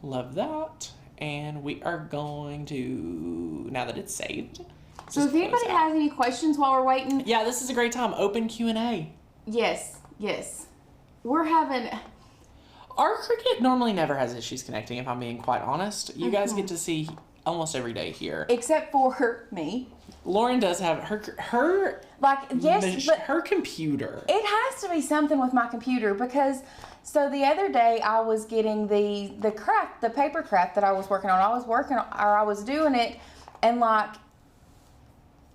Speaker 1: Love that. And we are going to, now that it's saved.
Speaker 2: So if anybody has any questions while we're waiting.
Speaker 1: Yeah, this is a great time. Open Q&A.
Speaker 2: Yes. We're having...
Speaker 1: Our Cricut normally never has issues connecting, if I'm being quite honest. You guys get to see almost every day here.
Speaker 2: Except for me.
Speaker 1: Lauren does have her computer.
Speaker 2: It has to be something with my computer because... So the other day I was getting the paper craft that I was working on. I was doing it, and like,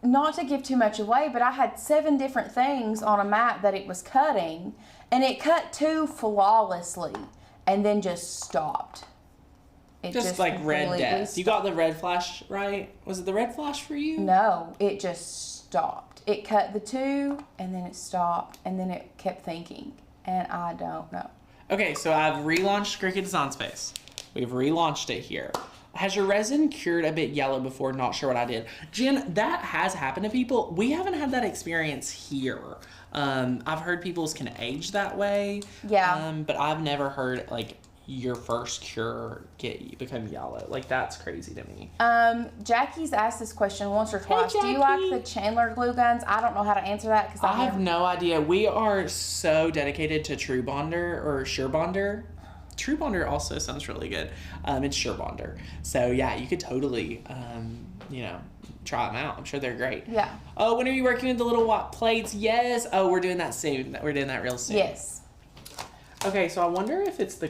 Speaker 2: not to give too much away, but I had 7 different things on a mat that it was cutting, and it cut 2 flawlessly, and then just stopped. It
Speaker 1: just like red death. You got the red flash, right? Was it the red flash for you?
Speaker 2: No, it just stopped. It cut the 2, and then it stopped, and then it kept thinking, and I don't know.
Speaker 1: Okay, so I've relaunched Cricut Design Space. We've relaunched it here. Has your resin cured a bit yellow before? Not sure what I did. Jen, that has happened to people. We haven't had that experience here. I've heard people's can age that way.
Speaker 2: Yeah.
Speaker 1: But I've never heard, like, your first cure become yellow. Like, that's crazy to me.
Speaker 2: Jackie's asked this question once or twice.
Speaker 1: Hey,
Speaker 2: do you like the Chandler glue guns? I don't know how to answer that because
Speaker 1: I have no idea. We are so dedicated to True Bonder or Sure Bonder. True Bonder also sounds really good. It's Sure Bonder. So yeah, you could totally, try them out. I'm sure they're great.
Speaker 2: Yeah.
Speaker 1: Oh, when are you working with the little white plates? Yes. Oh, we're doing that soon. We're doing that real soon.
Speaker 2: Yes.
Speaker 1: Okay, so I wonder if it's the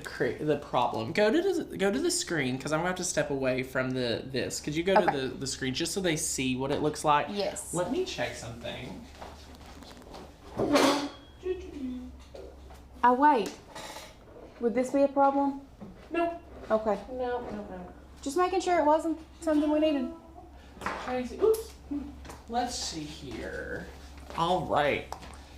Speaker 1: problem. Go to the screen because I'm gonna have to step away from this. Could you go to the screen just so they see what it looks like?
Speaker 2: Yes.
Speaker 1: Let me check something.
Speaker 2: Wait. Would this be a problem?
Speaker 1: No.
Speaker 2: Okay.
Speaker 1: No.
Speaker 2: Just making sure it wasn't something we needed.
Speaker 1: Crazy. Oops. Let's see here. All right.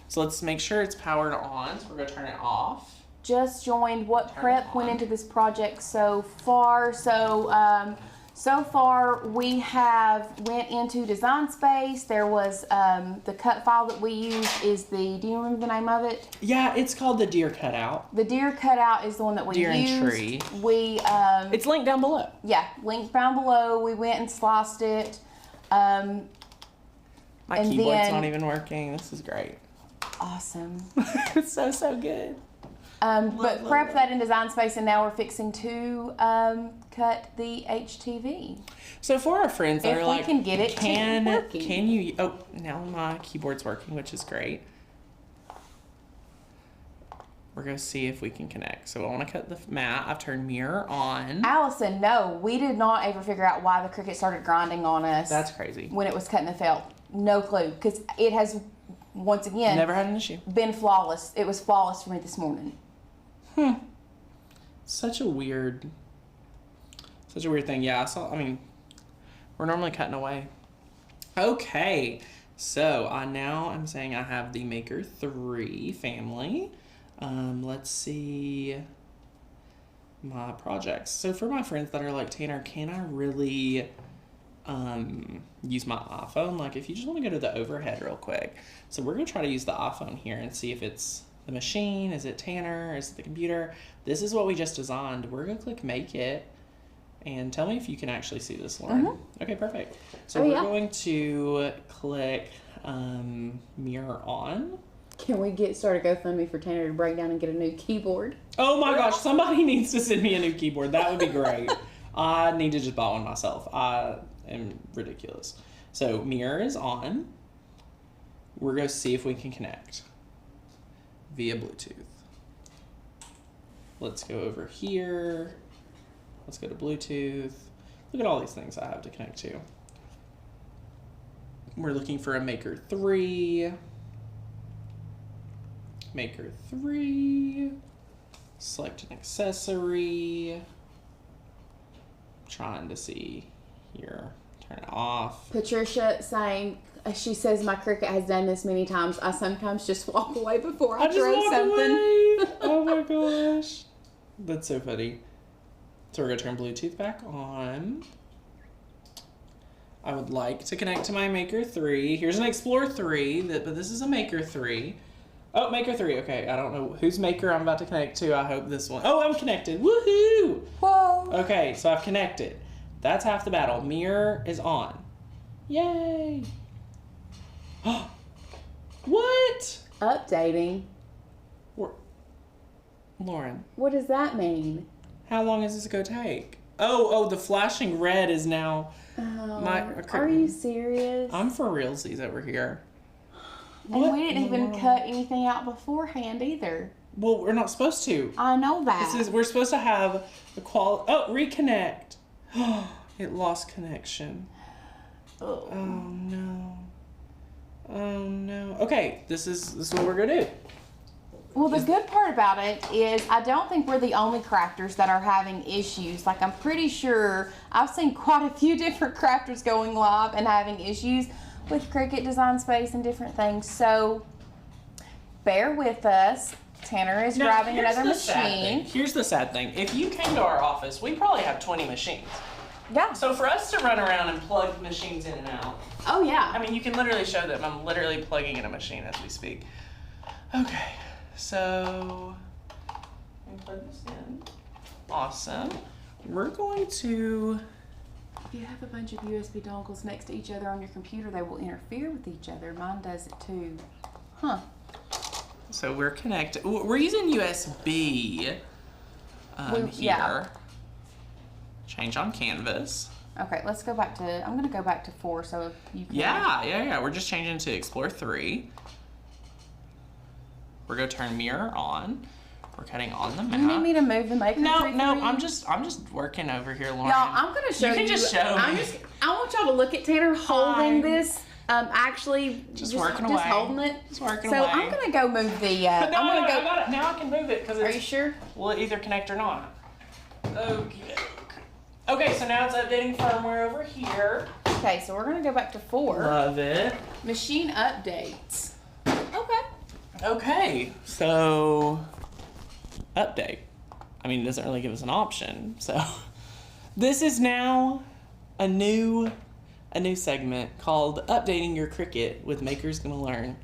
Speaker 1: So let's make sure it's powered on. So we're gonna turn it off.
Speaker 2: Just joined. What prep went into this project so far? So far we have went into Design Space. There was the cut file that we used do you remember the name of it?
Speaker 1: Yeah, it's called the deer cutout.
Speaker 2: The deer cutout is the one that we
Speaker 1: Deer
Speaker 2: used.
Speaker 1: and tree. It's linked down below.
Speaker 2: Yeah, linked down below. We went and sliced it.
Speaker 1: My keyboard's not even working. This is great.
Speaker 2: Awesome.
Speaker 1: It's so good.
Speaker 2: But prep that in Design Space, and now we're fixing to cut the HTV.
Speaker 1: So for our friends that
Speaker 2: If
Speaker 1: are
Speaker 2: we
Speaker 1: like,
Speaker 2: can get it working.
Speaker 1: can you? Oh, now my keyboard's working, which is great. We're gonna see if we can connect. So I want to cut the mat. I've turned mirror on.
Speaker 2: Allison, no, we did not ever figure out why the Cricut started grinding on us.
Speaker 1: That's crazy.
Speaker 2: When it was cutting the felt. no clue, because it has, once again,
Speaker 1: Never had an issue.
Speaker 2: been flawless. It was flawless for me this morning.
Speaker 1: Such a weird thing. Yeah, we're normally cutting away. Okay, so I'm saying I have the Maker 3 family. Let's see my projects. So for my friends that are like, Tanner, can I really use my iPhone? Like, if you just want to go to the overhead real quick. So we're going to try to use the iPhone here and see if it's the machine, is it Tanner, is it the computer? This is what we just designed. We're going to click Make It. And tell me if you can actually see this, Lauren. Mm-hmm. Okay, perfect. So we're going to click Mirror On.
Speaker 2: Can we start a GoFundMe for Tanner to break down and get a new keyboard?
Speaker 1: Oh my gosh, somebody needs to send me a new keyboard. That would be great. I need to just buy one myself. I am ridiculous. So Mirror is on. We're going to see if we can connect via Bluetooth. Let's go over here. Let's go to Bluetooth. Look at all these things I have to connect to. We're looking for a Maker 3. Maker 3. Select an accessory. Trying to see here. Turn it off.
Speaker 2: Patricia saying, she says, my Cricut has done this many times. I sometimes just walk away before I throw something.
Speaker 1: Oh my gosh. That's so funny. So we're going to turn Bluetooth back on. I would like to connect to my Maker 3. Here's an Explorer 3, but this is a Maker 3. Oh, Maker 3. Okay, I don't know whose Maker I'm about to connect to. I hope this one. Oh, I'm connected. Woohoo!
Speaker 2: Whoa!
Speaker 1: Okay, so I've connected. That's half the battle. Mirror is on. Yay! What?
Speaker 2: Updating.
Speaker 1: Lauren.
Speaker 2: What does that mean?
Speaker 1: How long is this going to take? Oh, the flashing red is now
Speaker 2: Are you serious?
Speaker 1: I'm for realsies over here.
Speaker 2: And we didn't even cut anything out beforehand either.
Speaker 1: Well, we're not supposed to.
Speaker 2: I know that.
Speaker 1: We're supposed to have the quality. Oh, reconnect. It lost connection.
Speaker 2: Oh
Speaker 1: no. Oh no. Okay, this is what we're gonna do.
Speaker 2: Well, the good part about it is I don't think we're the only crafters that are having issues. Like, I'm pretty sure I've seen quite a few different crafters going live and having issues with Cricut Design Space and different things. So bear with us. Tanner is driving another machine.
Speaker 1: Here's the sad thing. If you came to our office, we probably have 20 machines.
Speaker 2: Yeah.
Speaker 1: So for us to run around and plug machines in and out.
Speaker 2: Oh, yeah.
Speaker 1: I mean, you can literally show them. I'm literally plugging in a machine as we speak. Okay. So, let me plug this in. Awesome. We're going to...
Speaker 2: If you have a bunch of USB dongles next to each other on your computer, they will interfere with each other. Mine does it too. Huh.
Speaker 1: So we're connected. We're using USB here.
Speaker 2: Yeah.
Speaker 1: Change on canvas.
Speaker 2: Okay, let's go back to... I'm going to go back to 4 so you can...
Speaker 1: Yeah. We're just changing to Explorer 3. We're going to turn Mirror on. We're cutting on the map.
Speaker 2: You need me to move the Maker?
Speaker 1: No, I'm just working over here, Lauren.
Speaker 2: Y'all, I'm going to show you.
Speaker 1: You can just show me.
Speaker 2: I want y'all to look at Tanner holding this. Actually,
Speaker 1: just working away.
Speaker 2: Just holding it.
Speaker 1: Just working
Speaker 2: away. So I'm going to go move the...
Speaker 1: I got it. Now I can move it.
Speaker 2: Are you sure?
Speaker 1: Will it either connect or not? Okay, so now it's updating firmware over here.
Speaker 2: Okay, so we're going to go back to 4.
Speaker 1: Love it.
Speaker 2: Machine updates.
Speaker 1: Okay, so update. I mean, it doesn't really give us an option. So this is now a new segment called Updating Your Cricut with Maker's Gonna Learn.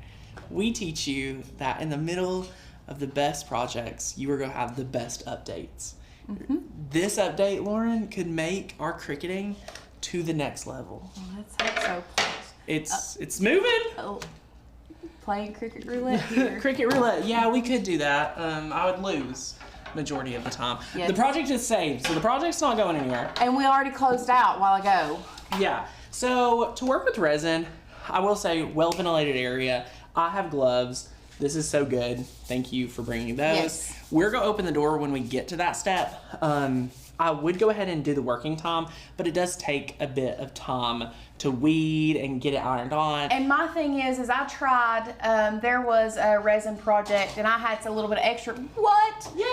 Speaker 1: We teach you that in the middle of the best projects, you are gonna have the best updates. Mm-hmm. This update, Lauren, could make our cricketing to the next level.
Speaker 2: Oh, that's so close.
Speaker 1: It's moving.
Speaker 2: Oh. Playing Cricut Roulette here.
Speaker 1: Cricut Roulette. Yeah, we could do that. I would lose majority of the time. Yes. The project is saved, so the project's not going anywhere.
Speaker 2: And we already closed out a while ago.
Speaker 1: Yeah. So to work with resin, I will say well-ventilated area. I have gloves. This is so good. Thank you for bringing those.
Speaker 2: Yes.
Speaker 1: We're going to open the door when we get to that step. I would go ahead and do the working time, but it does take a bit of time to weed and get it ironed on.
Speaker 2: And my thing is I tried, there was a resin project and I had a little bit of extra, what?
Speaker 1: Yay!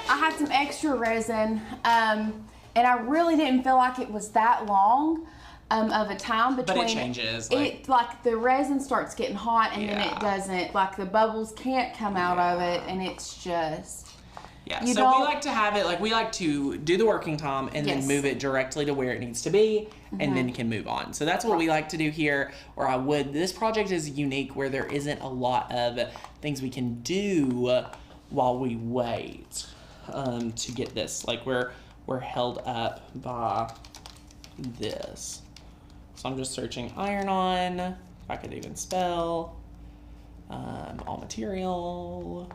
Speaker 2: I had some extra resin, and I really didn't feel like it was that long of a time between.
Speaker 1: But it changes.
Speaker 2: Like the resin starts getting hot and then
Speaker 1: Yeah.
Speaker 2: it doesn't, like the bubbles can't come out of it, and it's just.
Speaker 1: Yeah,
Speaker 2: You
Speaker 1: so we
Speaker 2: don't-
Speaker 1: like to have it, like we like to do the working time and then
Speaker 2: Yes.
Speaker 1: move it directly to where it needs to be, and then you can move on. So that's what we like to do here, or I would. This project is unique where there isn't a lot of things we can do while we wait to get this. Like we're held up by this. So I'm just searching iron-on, if I could even spell, all material,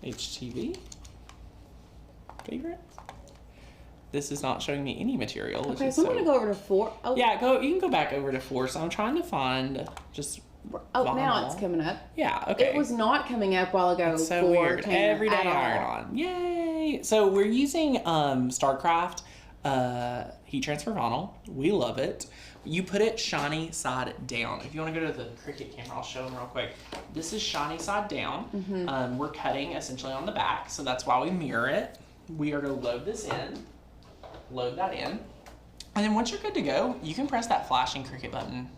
Speaker 1: HTV, favorite. This is not showing me any material. Which
Speaker 2: Okay,
Speaker 1: is
Speaker 2: so I'm gonna go over to 4. Oh,
Speaker 1: Yeah, you can go back over to 4. So I'm trying to find just.
Speaker 2: oh, now
Speaker 1: vinyl.
Speaker 2: it's coming up.
Speaker 1: Yeah. Okay.
Speaker 2: It was not coming up a while ago.
Speaker 1: It's so
Speaker 2: 4
Speaker 1: weird.
Speaker 2: came
Speaker 1: Everyday
Speaker 2: at all.
Speaker 1: iron on. Yay! So we're using StarCraft heat transfer vinyl. We love it. You put it shiny side down. If you want to go to the Cricut camera, I'll show them real quick. This is shiny side down. We're cutting essentially on the back, so that's why we mirror it. We are going to load this in. Load that in. And then once you're good to go, you can press that flashing Cricut button.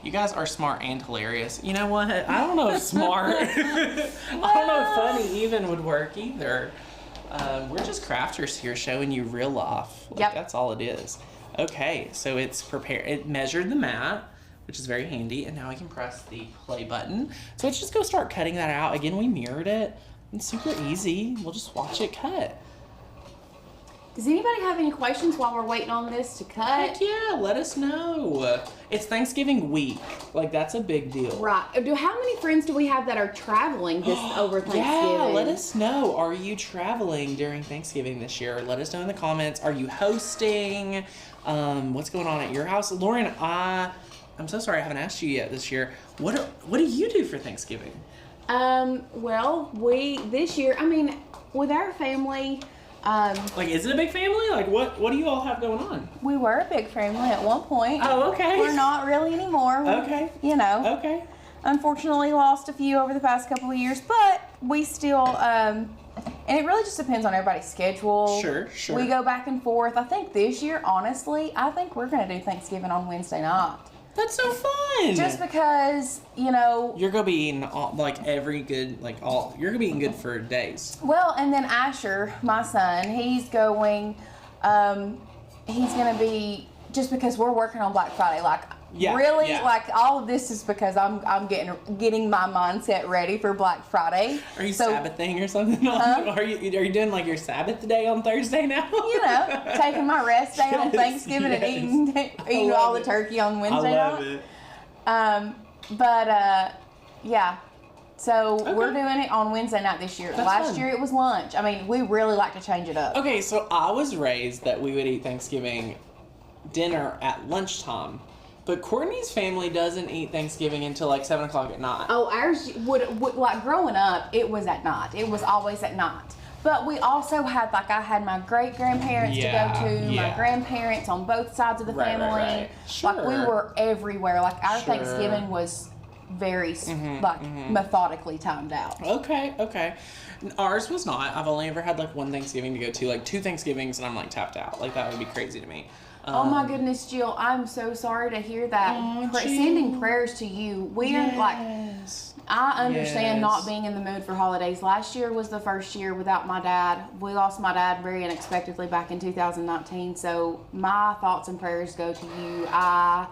Speaker 1: You guys are smart and hilarious. You know what? I don't know if smart, I don't know if funny even would work either. We're just crafters here showing you real life. Like,
Speaker 2: Yep.
Speaker 1: That's all it is. Okay, so it's prepared. It measured the mat, which is very handy, and now we can press the play button. So let's just go start cutting that out. Again, we mirrored it. It's super easy. We'll just watch it cut.
Speaker 2: Does anybody have any questions while we're waiting on this to cut?
Speaker 1: Heck yeah, let us know. It's Thanksgiving week. Like, that's a big deal.
Speaker 2: Right. How many friends do we have that are traveling this over Thanksgiving?
Speaker 1: Yeah, let us know. Are you traveling during Thanksgiving this year? Let us know in the comments. Are you hosting? What's going on at your house? Lauren, I'm so sorry I haven't asked you yet this year. What do you do for Thanksgiving?
Speaker 2: Well, this year, I mean, with our family,
Speaker 1: Like, is it a big family? Like, what do you all have going on?
Speaker 2: we were a big family at one point.
Speaker 1: Oh, okay.
Speaker 2: We're not really anymore.
Speaker 1: Okay.
Speaker 2: You know.
Speaker 1: Okay.
Speaker 2: Unfortunately, lost a few over the past couple of years, but we still, and it really just depends on everybody's schedule.
Speaker 1: Sure.
Speaker 2: We go back and forth. I think this year, honestly, I think we're going to do Thanksgiving on Wednesday night.
Speaker 1: That's so fun.
Speaker 2: Just because, you know.
Speaker 1: You're gonna be eating you're gonna be eating good for days.
Speaker 2: Well, and then Asher, my son, he's going to be, just because we're working on Black Friday, like,
Speaker 1: Yeah,
Speaker 2: really,
Speaker 1: yeah.
Speaker 2: like, all of this is because I'm getting my mindset ready for Black Friday.
Speaker 1: Are you Sabbathing or something? Are you doing like your Sabbath day on Thursday now?
Speaker 2: You know, taking my rest day on
Speaker 1: Yes,
Speaker 2: Thanksgiving
Speaker 1: yes.
Speaker 2: and eating all the turkey on Wednesday night. Yeah. So we're doing it on Wednesday night this year.
Speaker 1: That's
Speaker 2: Last
Speaker 1: fun.
Speaker 2: year it was lunch. I mean, we really like to change it up.
Speaker 1: Okay, so I was raised that we would eat Thanksgiving dinner at lunchtime, but Courtney's family doesn't eat Thanksgiving until like 7 o'clock at night.
Speaker 2: Oh, ours would like growing up, it was at night. It was always at night. But we also had, like, I had my great grandparents to go to, my grandparents on both sides of the family.
Speaker 1: Right. Sure.
Speaker 2: Like, we were everywhere. Like, our
Speaker 1: Sure.
Speaker 2: Thanksgiving was very methodically timed out.
Speaker 1: Okay. Ours was not. I've only ever had like one Thanksgiving to go to, like 2 Thanksgivings, and I'm like tapped out. Like, that would be crazy to me.
Speaker 2: Oh my goodness, Jill, I'm so sorry to hear that.
Speaker 1: Jill.
Speaker 2: Sending prayers to you. We are like, I understand
Speaker 1: Yes.
Speaker 2: not being in the mood for holidays. Last year was the first year without my dad. We lost my dad very unexpectedly back in 2019. So my thoughts and prayers go to you. I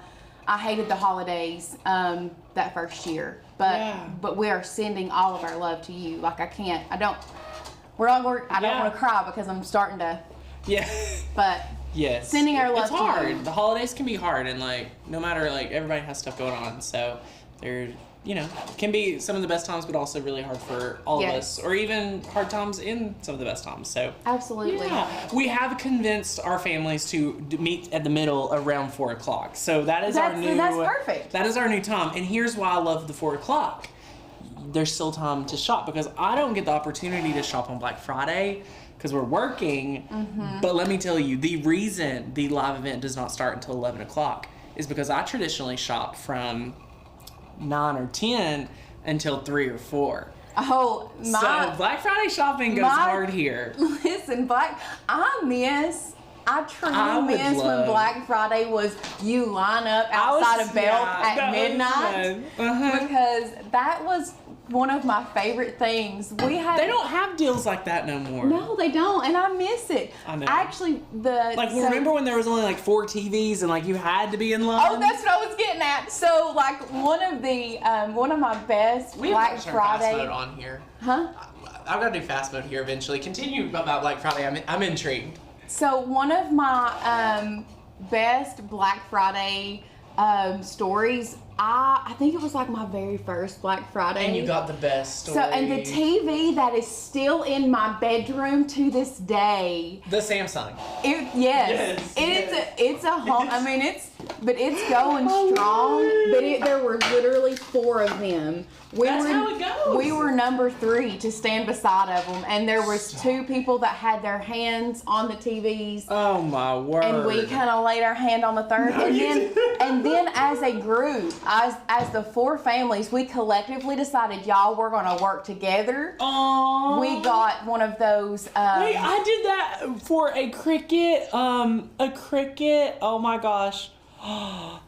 Speaker 2: hated the holidays that first year, but we are sending all of our love to you. Like, I don't want to cry because I'm starting to.
Speaker 1: Yeah.
Speaker 2: But.
Speaker 1: Yes.
Speaker 2: Sending our love
Speaker 1: It's
Speaker 2: to
Speaker 1: hard.
Speaker 2: you.
Speaker 1: The holidays can be hard, and like no matter, like, everybody has stuff going on, so they're, you know, can be some of the best times, but also really hard for all of us, or even hard times in some of the best times. So
Speaker 2: Absolutely.
Speaker 1: yeah, we have convinced our families to meet at the middle around 4 o'clock. So that's
Speaker 2: perfect.
Speaker 1: That is our new time, and here's why I love the 4 o'clock. there's still time to shop, because I don't get the opportunity to shop on Black Friday because we're working. But let me tell you, the reason the live event does not start until 11 o'clock is because I traditionally shop from 9 or 10 until 3 or 4.
Speaker 2: Oh,
Speaker 1: So Black Friday shopping goes hard here.
Speaker 2: Listen, I truly miss when Black Friday was you line up outside of Belk at midnight, because that was one of my favorite things. They
Speaker 1: don't have deals like that no more.
Speaker 2: No, they don't, and I miss it.
Speaker 1: I know.
Speaker 2: Actually,
Speaker 1: remember when there was only like 4 TVs and like you had to be in line?
Speaker 2: Oh, that's what I was getting at. So like one of my best Black Friday.
Speaker 1: Fast mode on here.
Speaker 2: Huh?
Speaker 1: I've got to do fast mode here eventually. Continue about Black Friday. I'm intrigued.
Speaker 2: So one of my best Black Friday stories, I think it was like my very first Black Friday.
Speaker 1: And you got the best story.
Speaker 2: So, and the TV that is still in my bedroom to this day.
Speaker 1: The Samsung.
Speaker 2: It's a home. I mean, it's going strong. But there were literally 4 of them.
Speaker 1: That's how it goes.
Speaker 2: We were number 3 to stand beside of them, and there was 2 people that had their hands on the TVs.
Speaker 1: Oh my word!
Speaker 2: And we kind of laid our hand on the third, and then as a group, as the 4 families, we collectively decided, y'all, we're gonna work together.
Speaker 1: Aww.
Speaker 2: We got one of those.
Speaker 1: Wait, I did that for a Cricut. Oh my gosh,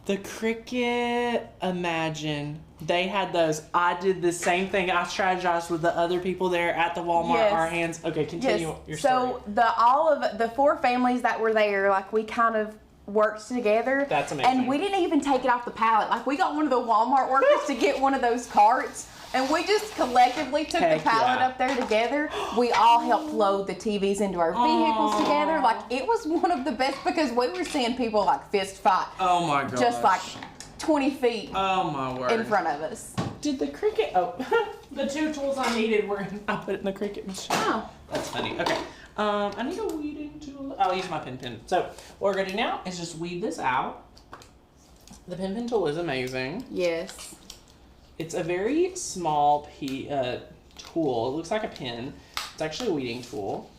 Speaker 1: the Cricut Imagine. They had those. I did the same thing. I strategized with the other people there at the Walmart.
Speaker 2: Yes.
Speaker 1: Our hands. Okay, continue your story.
Speaker 2: So all of the 4 families that were there, like, we kind of worked together.
Speaker 1: That's amazing.
Speaker 2: And we didn't even take it off the pallet. Like, we got one of the Walmart workers to get one of those carts, and we just collectively took the pallet up there together. We all helped load the TVs into our vehicles together. Like, it was one of the best, because we were seeing people like fist fight.
Speaker 1: Oh my gosh.
Speaker 2: Just like 20 feet
Speaker 1: oh my word.
Speaker 2: in front of us.
Speaker 1: Did the Cricut, the 2 tools I needed were, I put it in the Cricut machine.
Speaker 2: Oh.
Speaker 1: That's funny. Okay. I need a weeding tool. I'll use my pen. So what we're gonna do now is just weed this out. The pen tool is amazing.
Speaker 2: Yes.
Speaker 1: It's a very small tool. It looks like a pen. It's actually a weeding tool.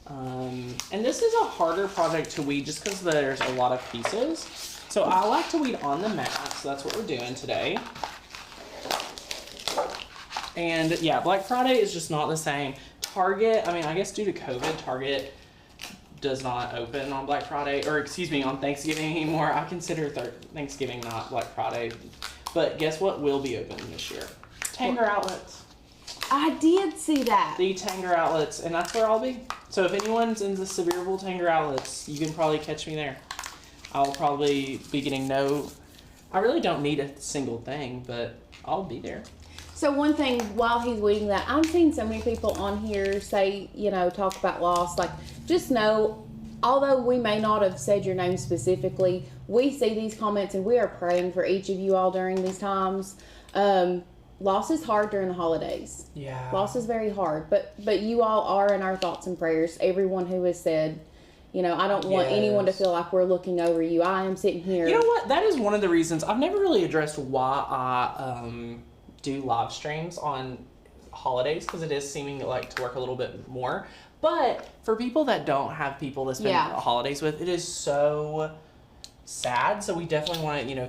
Speaker 1: And this is a harder project to weed just because there's a lot of pieces. So I like to weed on the mat, so that's what we're doing today. And yeah, Black Friday is just not the same. Target, I mean, I guess due to COVID, Target does not open on Black Friday, or excuse me, on Thanksgiving anymore. I consider Thanksgiving not Black Friday. But guess what will be open this year? Tanger outlets.
Speaker 2: I did see that.
Speaker 1: The Tanger outlets, and that's where I'll be. So if anyone's in the Sevierville Tanger outlets, you can probably catch me there. I'll probably be getting I really don't need a single thing, but I'll be there.
Speaker 2: So one thing, while he's weeding that, I'm seeing so many people on here say, talk about loss. Like, just know, although we may not have said your name specifically, we see these comments and we are praying for each of you all during these times. Loss is hard during the holidays.
Speaker 1: Yeah.
Speaker 2: Loss is very hard, but you all are in our thoughts and prayers. Everyone who has said, I don't want anyone to feel like we're looking over you. I am sitting here.
Speaker 1: You know what? That is one of the reasons I've never really addressed why I do live streams on holidays, because it is seeming like to work a little bit more. But for people that don't have people to spend holidays with, it is so sad. So we definitely want to,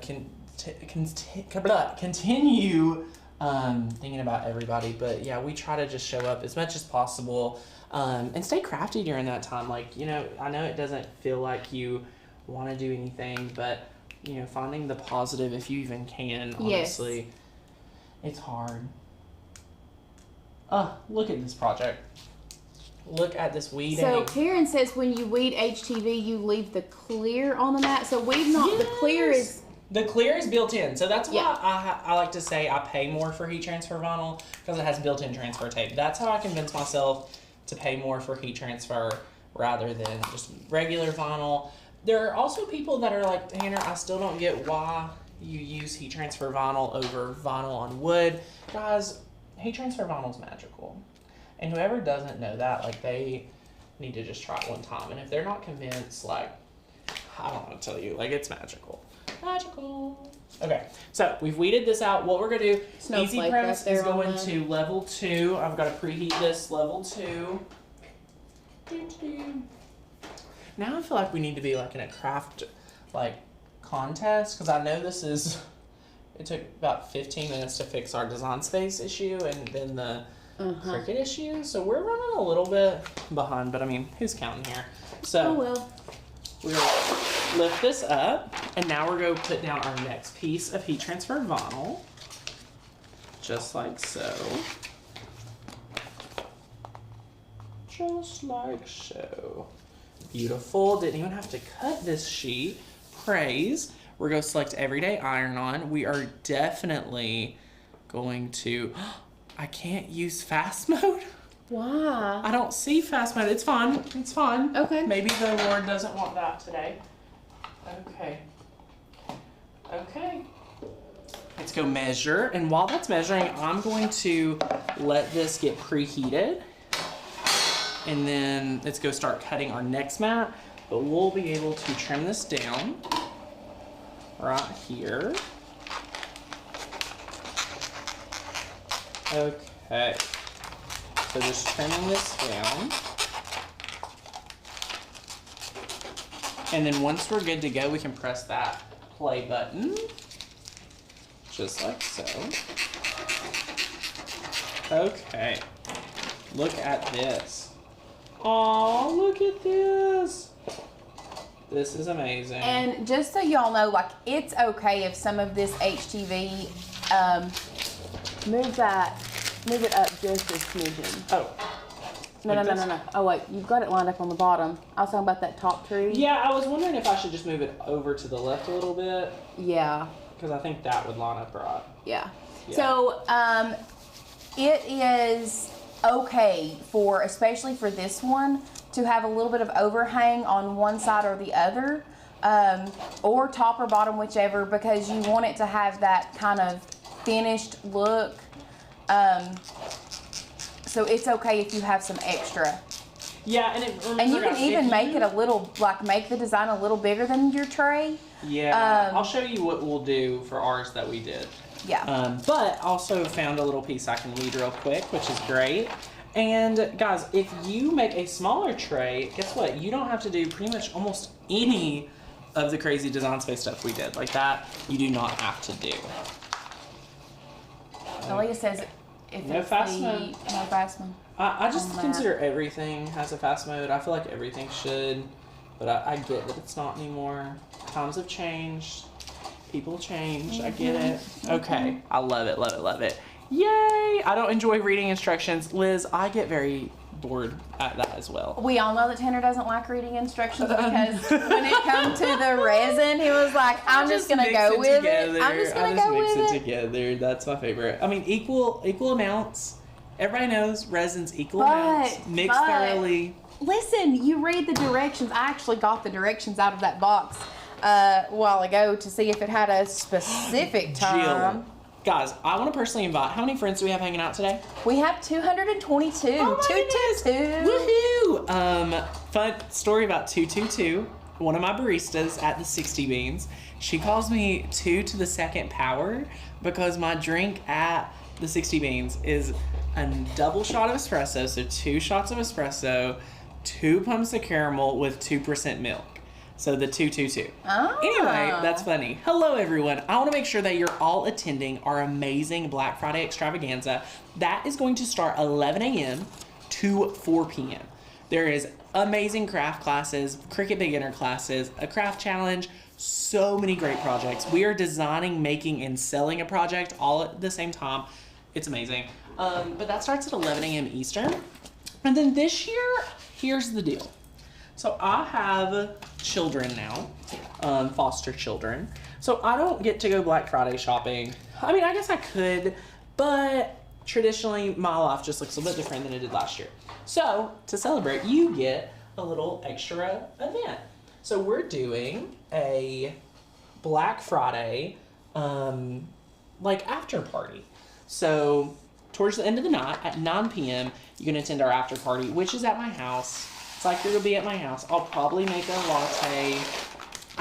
Speaker 1: continue thinking about everybody. But yeah, we try to just show up as much as possible. And stay crafty during that time. Like, I know it doesn't feel like you want to do anything, but, finding the positive if you even can, honestly, it's hard. Look at this project. Look at this weeding.
Speaker 2: So Karen says when you weed HTV, you leave the clear on the mat. So we've not, the clear is...
Speaker 1: The clear is built in, so that's why I like to say I pay more for heat transfer vinyl, because it has built-in transfer tape. That's how I convince myself to pay more for heat transfer rather than just regular vinyl. There are also people that are like, Tanner, I still don't get why you use heat transfer vinyl over vinyl on wood. Guys, heat transfer vinyl is magical. And whoever doesn't know that, like, they need to just try it one time. And if they're not convinced, like, I don't want to tell you, like, it's magical. Magical. Okay, so we've weeded this out. What we're gonna do,
Speaker 2: Snowflake right
Speaker 1: EasyPress
Speaker 2: there
Speaker 1: is going
Speaker 2: on the-
Speaker 1: to level 2. I've got to preheat this level 2. Now I feel like we need to be like in a craft like contest, because I know this is, it took about 15 minutes to fix our design space issue and then the Cricut issue. So we're running a little bit behind, but I mean, who's counting here? So
Speaker 2: Oh well.
Speaker 1: we're gonna lift this up, and now we're going to put down our next piece of heat transfer vinyl, just like so. Just like so. Beautiful. Didn't even have to cut this sheet. Praise. We're going to select Everyday Iron On. We are definitely going to... I can't use fast mode.
Speaker 2: Why?
Speaker 1: I don't see fast mode. It's fun. It's fun.
Speaker 2: Okay.
Speaker 1: Maybe the Lord doesn't want that today. Okay. Okay. Let's go measure. And while that's measuring, I'm going to let this get preheated. And then let's go start cutting our next mat. But we'll be able to trim this down right here. Okay. So just trimming this down. And then once we're good to go, we can press that play button. Just like so. Okay. Look at this. Oh, look at this. This is amazing.
Speaker 2: And just so y'all know, like, it's okay if some of this HTV, move it up just a smidgen.
Speaker 1: Oh.
Speaker 2: No. Oh wait, you've got it lined up on the bottom. I was talking about that top tree.
Speaker 1: Yeah, I was wondering if I should just move it over to the left a little bit,
Speaker 2: Yeah.
Speaker 1: because I think that would line up right.
Speaker 2: Yeah.
Speaker 1: Yeah.
Speaker 2: So, it is okay for, especially for this one, to have a little bit of overhang on one side or the other, or top or bottom, whichever, because you want it to have that kind of finished look. So it's okay if you have some extra.
Speaker 1: Yeah, and
Speaker 2: And you can even make it a little, like, make the design a little bigger than your tray.
Speaker 1: Yeah, I'll show you what we'll do for ours that we did.
Speaker 2: Yeah.
Speaker 1: But also found a little piece I can weed real quick, which is great. And guys, if you make a smaller tray, guess what? You don't have to do pretty much almost any of the crazy design space stuff we did. Like that, you do not have to do.
Speaker 2: Aaliyah says if
Speaker 1: No
Speaker 2: it's
Speaker 1: fast
Speaker 2: the,
Speaker 1: mode.
Speaker 2: No fast mode.
Speaker 1: I just
Speaker 2: On that.
Speaker 1: consider everything has a fast mode. I feel like everything should, but I get that it's not anymore. Times have changed. People change. I get it. Okay. I love it, love it, love it. Yay! I don't enjoy reading instructions. Liz, I get very bored at that as well.
Speaker 2: We all know that Tanner doesn't like reading instructions because when it comes to the resin, he was like, I'm just going to go with it. I'm just going to go with
Speaker 1: mix
Speaker 2: it.
Speaker 1: it together. That's my favorite. I mean, equal amounts. Everybody knows resin's equal
Speaker 2: But-
Speaker 1: amounts. Mix
Speaker 2: but-
Speaker 1: thoroughly.
Speaker 2: Listen, you read the directions. I actually got the directions out of that box a while ago to see if it had a specific time.
Speaker 1: Jill, guys, I want to personally invite. How many friends do we have hanging out today?
Speaker 2: We have 222.
Speaker 1: Oh my
Speaker 2: 222.
Speaker 1: Woohoo! Fun story about 222. One of my baristas at the 60 Beans. She calls me 2 to the second power because my drink at the 60 Beans is a double shot of espresso, so 2 shots of espresso, 2 pumps of caramel with 2% milk. So the 222.
Speaker 2: Ah.
Speaker 1: Anyway, that's funny. Hello, everyone. I want to make sure that you're all attending our amazing Black Friday extravaganza. That is going to start 11 a.m. to 4 p.m. There is amazing craft classes, Cricut beginner classes, a craft challenge, so many great projects. We are designing, making, and selling a project all at the same time. It's amazing. But that starts at 11 a.m. Eastern. And then this year, here's the deal. So I have children now, foster children. So I don't get to go Black Friday shopping. I mean, I guess I could, but traditionally my life just looks a bit different than it did last year. So to celebrate, you get a little extra event. So we're doing a Black Friday, like after party. So towards the end of the night at 9 p.m., you can attend our after party, which is at my house. It's like you're gonna be at my house. I'll probably make a latte.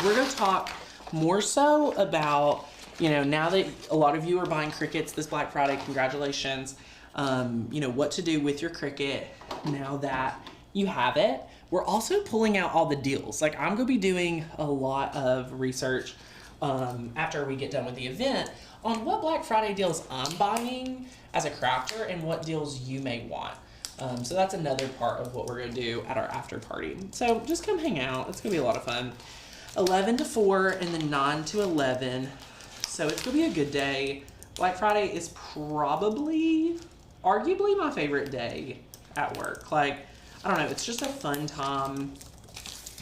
Speaker 1: We're gonna talk more so about, you know, now that a lot of you are buying Cricuts this Black Friday, congratulations. You know, what to do with your Cricut now that you have it. We're also pulling out all the deals. Like, I'm gonna be doing a lot of research after we get done with the event on what Black Friday deals I'm buying as a crafter and what deals you may want. So that's another part of what we're gonna do at our after party. So just come hang out. It's gonna be a lot of fun. 11 to 4 and then 9 to 11. So it's gonna be a good day. Black Friday is probably, arguably my favorite day at work. Like, I don't know, it's just a fun time.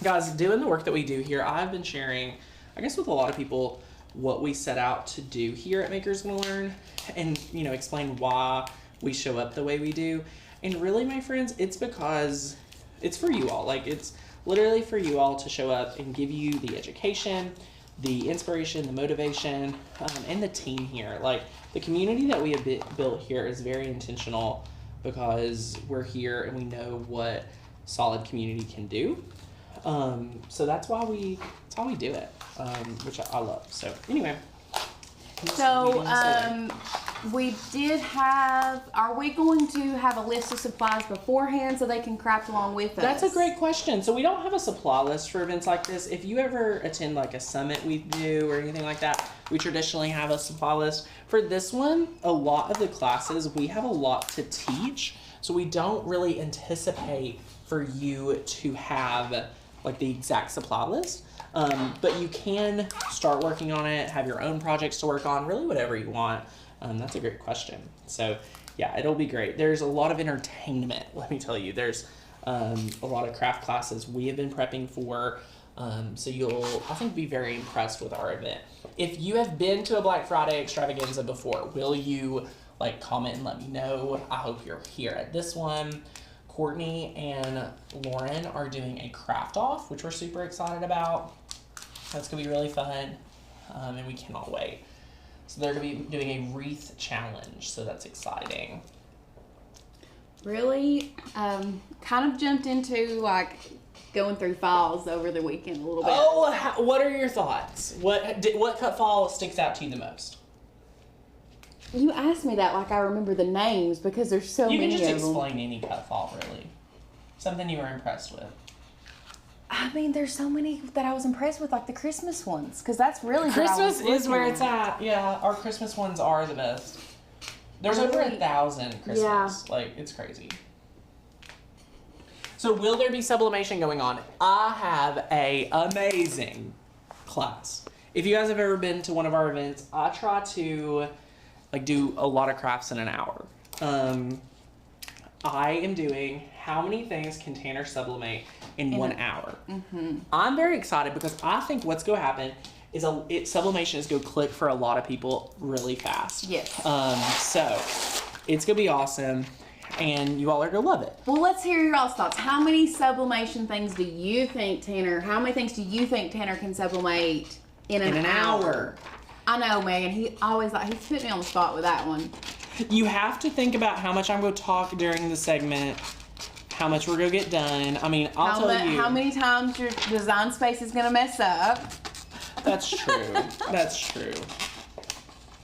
Speaker 1: Guys, doing the work that we do here, I've been sharing, I guess with a lot of people, what we set out to do here at Makers Gonna Learn and, you know, explain why we show up the way we do. And really, my friends, it's because it's for you all. Like, it's literally for you all to show up and give you the education, the inspiration, the motivation, and the team here. Like, the community that we have built here is very intentional because we're here and we know what solid community can do. So that's why we do it, which I love. So anyway.
Speaker 2: So, we did have, are we going to have a list of supplies beforehand so they can craft along with us?
Speaker 1: That's a great question. So we don't have a supply list for events like this. If you ever attend like a summit we do or anything like that, we traditionally have a supply list. For this one, a lot of the classes, we have a lot to teach. So we don't really anticipate for you to have like the exact supply list. But you can start working on it, have your own projects to work on, really whatever you want. That's a great question. So yeah, it'll be great. There's a lot of entertainment, let me tell you. There's a lot of craft classes we have been prepping for. So you'll, I think, be very impressed with our event. If you have been to a Black Friday extravaganza before, will you like comment and let me know? I hope you're here at this one. Courtney and Lauren are doing a craft off, which we're super excited about. That's gonna be really fun, and we cannot wait. So they're gonna be doing a wreath challenge, so that's exciting.
Speaker 2: Really, kind of jumped into like going through files over the weekend a little bit.
Speaker 1: Oh, what are your thoughts? What cut file sticks out to you the most?
Speaker 2: You asked me that like I remember the names because there's so many of them.
Speaker 1: You can just explain any cut file, really. Something you were impressed with.
Speaker 2: I mean, there's so many that I was impressed with, like the Christmas ones, because that's really
Speaker 1: Christmas is where it's at. Yeah, our Christmas ones are the best. There's over 1,000 Christmas. Yeah. Like, it's crazy. So, will there be sublimation going on? I have a amazing class. If you guys have ever been to one of our events, I try to like do a lot of crafts in an hour. I am doing how many things can Tanner sublimate in 1 hour. Mm-hmm. I'm very excited because I think what's going to happen is sublimation is going to click for a lot of people really fast.
Speaker 2: Yes.
Speaker 1: So it's going to be awesome and you all are going to love it.
Speaker 2: Well, let's hear your all's thoughts. How many sublimation things do you think Tanner can sublimate in an hour? I know, Megan. He put me on the spot with that one.
Speaker 1: You have to think about how much I'm going to talk during the segment, how much we're going to get done. I mean, I'll tell you.
Speaker 2: How many times your design space is going to mess up.
Speaker 1: That's true. That's true.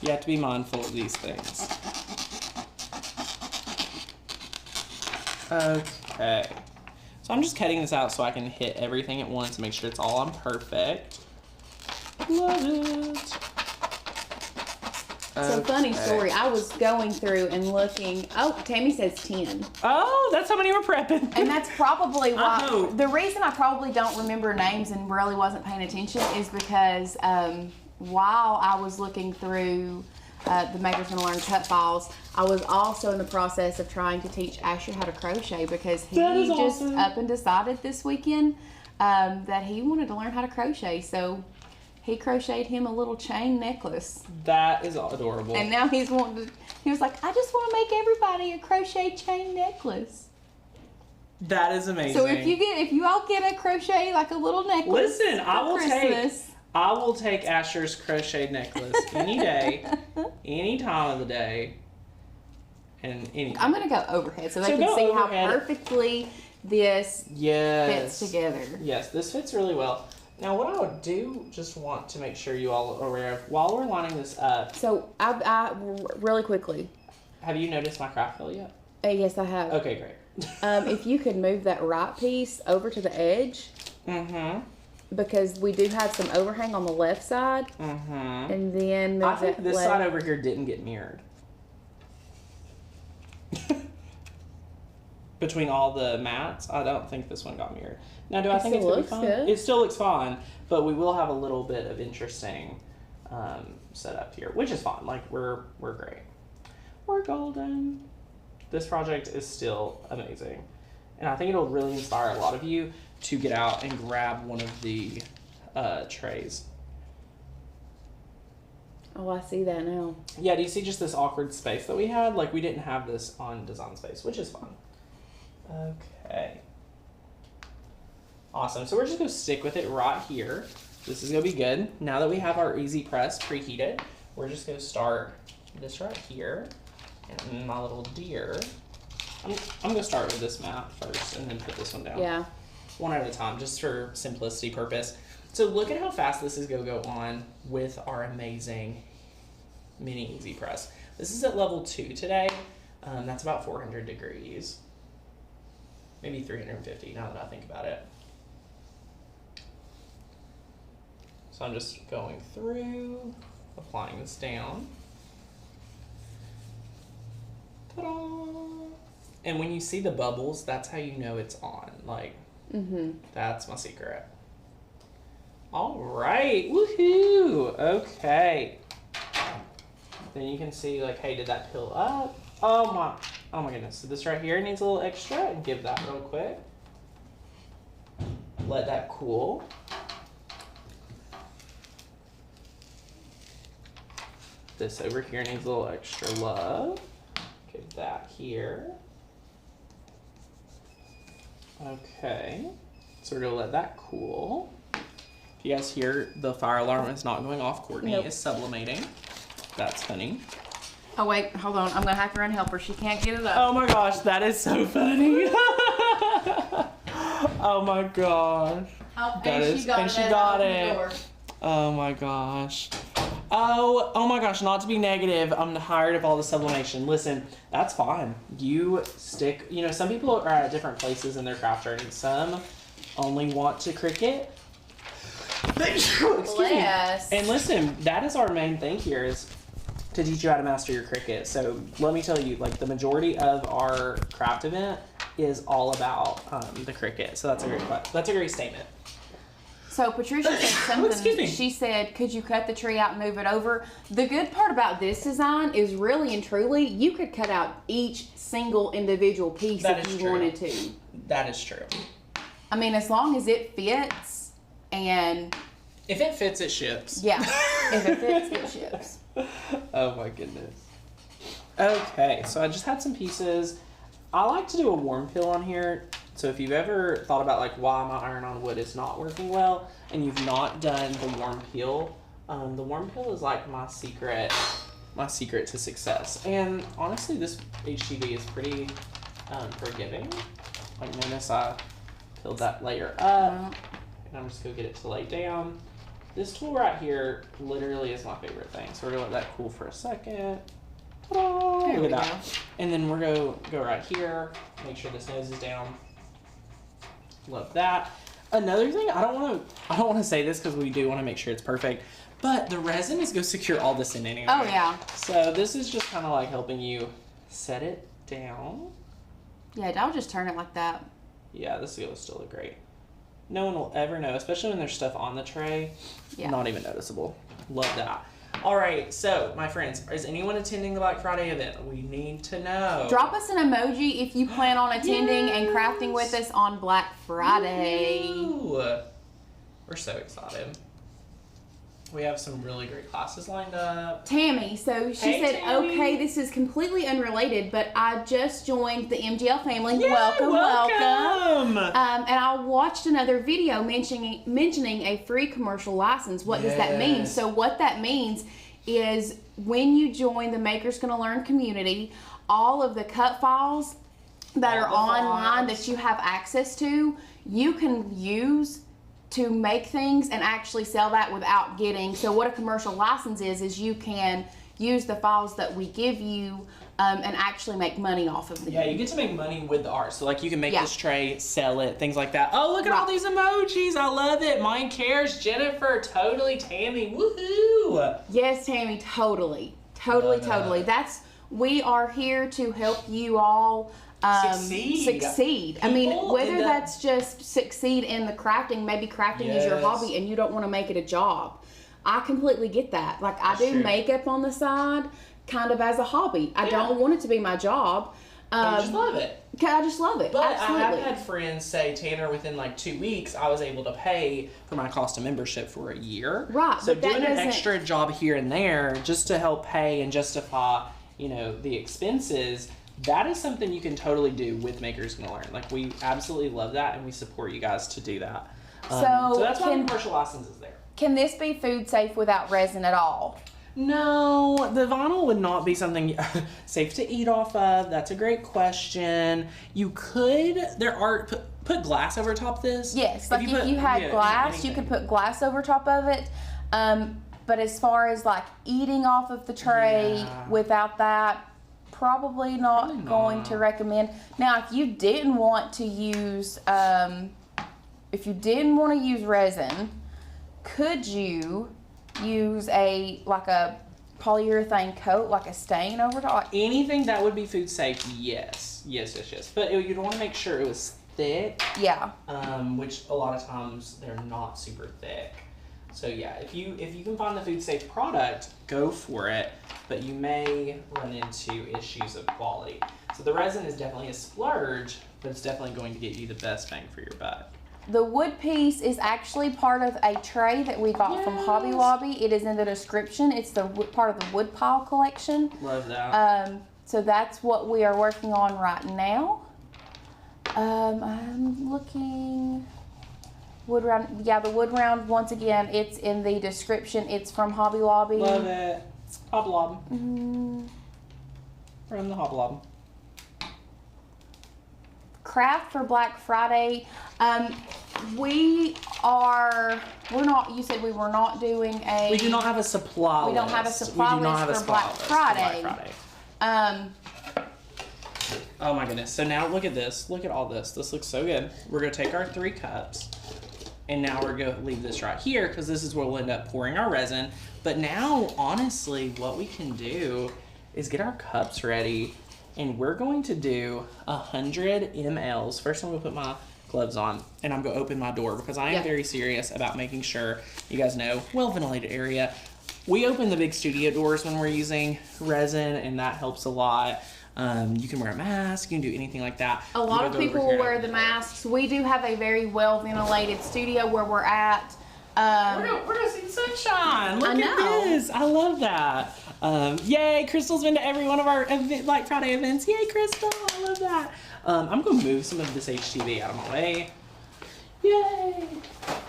Speaker 1: You have to be mindful of these things. Okay. So I'm just cutting this out so I can hit everything at once and make sure it's all on perfect. Love it.
Speaker 2: So funny story. I was going through and looking. Oh, Tammy says 10.
Speaker 1: Oh, that's how many we're prepping.
Speaker 2: And that's probably why. The reason I probably don't remember names and really wasn't paying attention is because while I was looking through the Makers Gonna Learn cut files, I was also in the process of trying to teach Asher how to crochet because he just awesome. Up and decided this weekend that he wanted to learn how to crochet. So he crocheted him a little chain necklace.
Speaker 1: That is adorable.
Speaker 2: And now he was like, I just want to make everybody a crochet chain necklace.
Speaker 1: That is amazing.
Speaker 2: So if you all get a crochet, like a little necklace.
Speaker 1: Listen, I will take Asher's crocheted necklace any day, any time of the day, and any.
Speaker 2: I'm gonna go overhead so they can see how perfectly this fits together.
Speaker 1: Yes, this fits really well. Now, what I would do, just want to make sure you all are aware of, while we're lining this up.
Speaker 2: So, I really quickly.
Speaker 1: Have you noticed my craft fill yet?
Speaker 2: Yes, I have.
Speaker 1: Okay, great.
Speaker 2: If you could move that right piece over to the edge.
Speaker 1: Mm-hmm.
Speaker 2: Because we do have some overhang on the left side.
Speaker 1: Mm-hmm.
Speaker 2: And then move
Speaker 1: I think
Speaker 2: that
Speaker 1: this
Speaker 2: left.
Speaker 1: side over here didn't get mirrored. Between all the mats, I don't think this one got mirrored. Now, do I think it's going to be fine?
Speaker 2: Good.
Speaker 1: It still looks fine, but we will have a little bit of interesting setup here, which is fine. Like, we're great. We're golden. This project is still amazing. And I think it'll really inspire a lot of you to get out and grab one of the trays.
Speaker 2: Oh, I see that now.
Speaker 1: Yeah, do you see just this awkward space that we had? Like, we didn't have this on Design Space, which is fun. Okay. Awesome. So we're just going to stick with it right here. This is going to be good. Now that we have our EasyPress preheated, we're just going to start this right here. And my little deer. I'm going to start with this mat first and then put this one down.
Speaker 2: Yeah.
Speaker 1: One at a time, just for simplicity purpose. So look at how fast this is going to go on with our amazing mini EasyPress. This is at level 2 today. That's about 400 degrees. Maybe 350 now that I think about it. So I'm just going through, applying this down. Ta-da! And when you see the bubbles, that's how you know it's on. Like, that's my secret. All right, woohoo! Okay. Then you can see, like, hey, did that fill up? Oh my goodness. So this right here needs a little extra, and give that real quick. Let that cool. This over here needs a little extra love. Give that here. Okay. So we're gonna let that cool. If you guys hear the fire alarm is not going off, Courtney is sublimating. That's funny.
Speaker 2: Oh, wait, hold on. I'm going to have to run help her. She can't get it up.
Speaker 1: Oh my gosh, that is so funny. Oh my gosh.
Speaker 2: Oh,
Speaker 1: and she got it. Oh my gosh. Oh my gosh, not to be negative, I'm tired of all the sublimation. Listen, that's fine. You stick, you know, some people are at different places in their craft journey. Some only want to Cricut. Excuse me. And listen, that is our main thing here, is to teach you how to master your Cricut. So let me tell you, like, the majority of our craft event is all about the Cricut. So that's a great statement.
Speaker 2: So Patricia said something. She said, could you cut the tree out and move it over? The good part about this design is really and truly, you could cut out each single individual piece if you wanted to. That
Speaker 1: is true.
Speaker 2: I mean, as long as it fits and...
Speaker 1: If it fits, it ships.
Speaker 2: Yeah. If it fits, it ships.
Speaker 1: Oh my goodness. Okay, so I just had some pieces. I like to do a warm peel on here. So if you've ever thought about, like, why my iron-on wood is not working well, and you've not done the warm peel is like my secret to success. And honestly, this HTV is pretty forgiving. Like, notice I peeled that layer up, and I'm just gonna get it to lay down. This tool right here literally is my favorite thing. So we're gonna let that cool for a second. Ta-da! Look at that. And then we're gonna go right here, make sure this nose is down. Love that. Another thing, I don't want to say this because we do want to make sure it's perfect, but the resin is going to secure all this in anyway.
Speaker 2: Oh yeah.
Speaker 1: So this is just kind of like helping you set it down.
Speaker 2: Yeah, don't just turn it like that.
Speaker 1: Yeah, this is going to still look great. No one will ever know, especially when there's stuff on the tray. Yeah. Not even noticeable. Love that. All right, so my friends, is anyone attending the Black Friday event? We need to know.
Speaker 2: Drop us an emoji if you plan on attending and crafting with us on Black Friday.
Speaker 1: Ooh. We're so excited. We have some really great classes lined up.
Speaker 2: Tammy, so she said,
Speaker 1: Tammy.
Speaker 2: okay, this is completely unrelated, but I just joined the MGL family.
Speaker 1: Yay, welcome.
Speaker 2: And I watched another video mentioning a free commercial license. What does that mean? So what that means is when you join the Makers Gonna Learn community, all of the cut files that are online that you have access to, you can use to make things and actually sell that without getting, so what a commercial license is you can use the files that we give you and actually make money off of them.
Speaker 1: Yeah, you get to make money with the art. So like you can make this tray, sell it, things like that. Oh, look at all these emojis. I love it. Mine cares. Jennifer, totally. Tammy, woohoo.
Speaker 2: Yes, Tammy, totally. We are here to help you all succeed. I mean, whether that's just succeed in the crafting, maybe crafting is your hobby and you don't want to make it a job. I completely get that. Like, I do makeup on the side kind of as a hobby. I don't want it to be my job.
Speaker 1: I just love it.
Speaker 2: I just love it.
Speaker 1: But
Speaker 2: absolutely.
Speaker 1: I have had friends say, Tanner, within like 2 weeks, I was able to pay for my cost of membership for a year.
Speaker 2: Right.
Speaker 1: So doing an extra job here and there just to help pay and justify, you know, the expenses, that is something you can totally do with Makers Gonna Learn. Like, we absolutely love that, and we support you guys to do that. So that's why the commercial license is there.
Speaker 2: Can this be food safe without resin at all?
Speaker 1: No, the vinyl would not be something safe to eat off of. That's a great question. You could, put glass over top of this.
Speaker 2: Yes, like if you had glass, you could put glass over top of it. But as far as like eating off of the tray without that, probably not going to recommend. Now, if you didn't want to use, resin, could you use a polyurethane coat, like a stain over top?
Speaker 1: Anything that would be food safe, yes. But you'd want to make sure it was thick.
Speaker 2: Yeah.
Speaker 1: Which a lot of times they're not super thick. So yeah, if you can find the food safe product, go for it. But you may run into issues of quality. So the resin is definitely a splurge, but it's definitely going to get you the best bang for your buck.
Speaker 2: The wood piece is actually part of a tray that we got from Hobby Lobby. It is in the description. It's the part of the wood pile collection.
Speaker 1: Love that.
Speaker 2: So that's what we are working on right now. I'm looking. Wood round. Yeah, the wood round, once again, it's in the description. It's from Hobby Lobby.
Speaker 1: Love it. Hobby Lobby. From the Hobby Lobby.
Speaker 2: Craft for Black Friday. You said we were not doing a.
Speaker 1: We do not have a supply list.
Speaker 2: We don't have a supply list for Black Friday.
Speaker 1: Oh my goodness. So now look at this. Look at all this. This looks so good. We're going to take our 3 cups. And now we're going to leave this right here because this is where we'll end up pouring our resin. But now, honestly, what we can do is get our cups ready. And we're going to do 100 mLs. First, I'm going to put my gloves on. And I'm going to open my door because I am very serious about making sure, you guys know, well-ventilated area. We open the big studio doors when we're using resin, and that helps a lot. You can wear a mask, you can do anything like that.
Speaker 2: A lot of people will wear the masks. We do have a very well-ventilated studio where we're at.
Speaker 1: We're gonna see the sunshine. Look at this. I love that. Yay, Crystal's been to every one of our Black Friday events. Yay, Crystal. I love that. I'm going to move some of this HTV out of my way. Yay.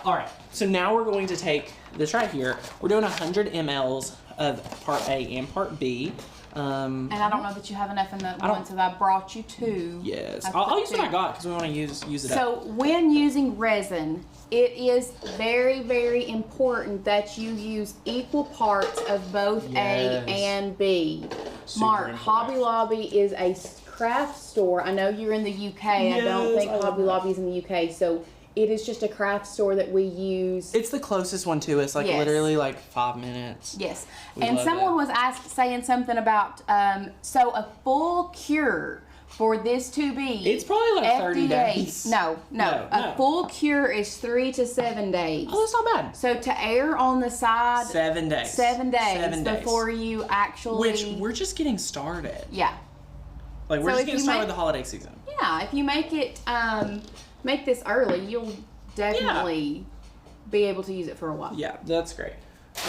Speaker 1: All right, so now we're going to take this right here. We're doing 100 mLs of part A and part B.
Speaker 2: And I don't know that you have enough in that one, so I brought you 2.
Speaker 1: Yes, I'll use what I got because we want to use it up.
Speaker 2: So when using resin, it is very, very important that you use equal parts of both A and B. Mark, Hobby Lobby is a craft store. I know you're in the UK. I don't think Hobby Lobby is in the UK, so it is just a craft store that we use.
Speaker 1: It's the closest one to us, like literally like 5 minutes.
Speaker 2: Yes. And someone was saying something about, so a full cure for this to be.
Speaker 1: It's probably like 30 days.
Speaker 2: No. A full cure is 3 to 7 days.
Speaker 1: Oh, that's not bad.
Speaker 2: So to err on the side.
Speaker 1: 7 days.
Speaker 2: 7 days before you actually.
Speaker 1: Which we're just getting started.
Speaker 2: Yeah.
Speaker 1: Like we're just getting started with the holiday season.
Speaker 2: Yeah. If you make it, make this early, you'll definitely be able to use it for a while.
Speaker 1: Yeah, that's great.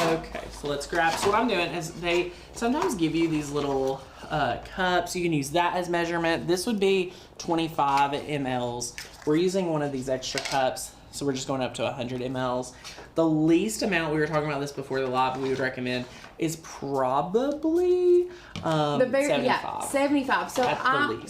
Speaker 1: Okay, so let's grab. So what I'm doing is they sometimes give you these little cups. You can use that as measurement. This would be 25 mLs. We're using one of these extra cups, so we're just going up to 100 mLs. The least amount, we were talking about this before the live, we would recommend is probably 75.
Speaker 2: 75. So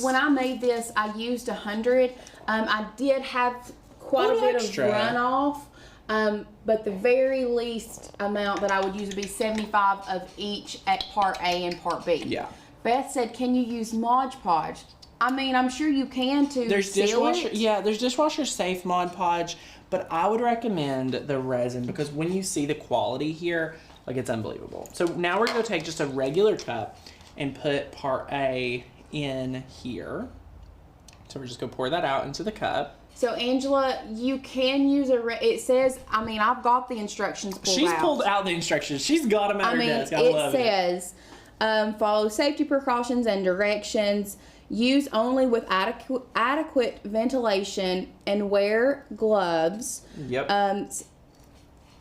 Speaker 2: when I made this, I used 100. I did have quite a bit of runoff. But the very least amount that I would use would be 75 of each at part A and part B.
Speaker 1: Yeah.
Speaker 2: Beth said, can you use Modge Podge? I mean, I'm sure you can to
Speaker 1: There's
Speaker 2: seal
Speaker 1: dishwasher,
Speaker 2: it.
Speaker 1: yeah, there's dishwasher safe Mod Podge, but I would recommend the resin because when you see the quality here, like it's unbelievable. So now we're gonna take just a regular cup and put part A in here. So we're just gonna pour that out into the cup.
Speaker 2: So Angela, you can use it says, I mean, I've got the instructions pulled out.
Speaker 1: She's pulled out the instructions. She's got them at her desk. I love it.
Speaker 2: It says, follow safety precautions and directions. Use only with adequate ventilation and wear gloves.
Speaker 1: Yep.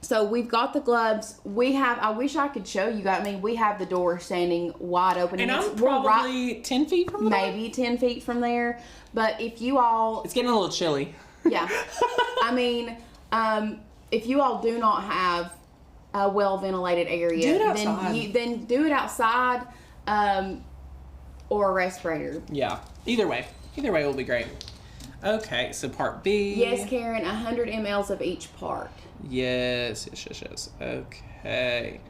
Speaker 2: So we've got the gloves. I wish I could show you guys. I mean, we have the door standing wide open.
Speaker 1: And I'm probably 10 feet from there.
Speaker 2: Maybe 10 feet from there. But if you all...
Speaker 1: It's getting a little chilly.
Speaker 2: Yeah. I mean, if you all do not have a well-ventilated area,
Speaker 1: do it outside.
Speaker 2: then do it outside or a respirator.
Speaker 1: Yeah. Either way will be great. Okay, so part B.
Speaker 2: Yes, Karen, 100 mLs of each part.
Speaker 1: Yes. Okay.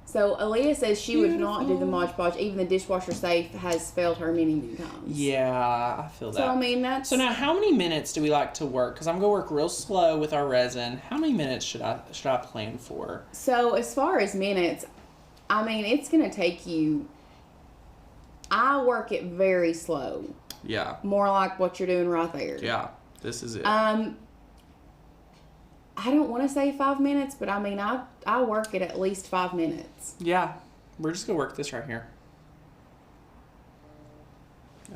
Speaker 2: So Aaliyah says she would not do the Modge Podge. Even the dishwasher safe has failed her many, many times.
Speaker 1: Yeah, I feel that.
Speaker 2: So I mean that's.
Speaker 1: So now, how many minutes do we like to work? Because I'm gonna work real slow with our resin. How many minutes should I plan for?
Speaker 2: So as far as minutes, I mean it's gonna take you. I work it very slow.
Speaker 1: Yeah.
Speaker 2: More like what you're doing right there.
Speaker 1: Yeah. This is it.
Speaker 2: I don't want to say 5 minutes, but I mean, I work it at least 5 minutes.
Speaker 1: Yeah. We're just going to work this right here.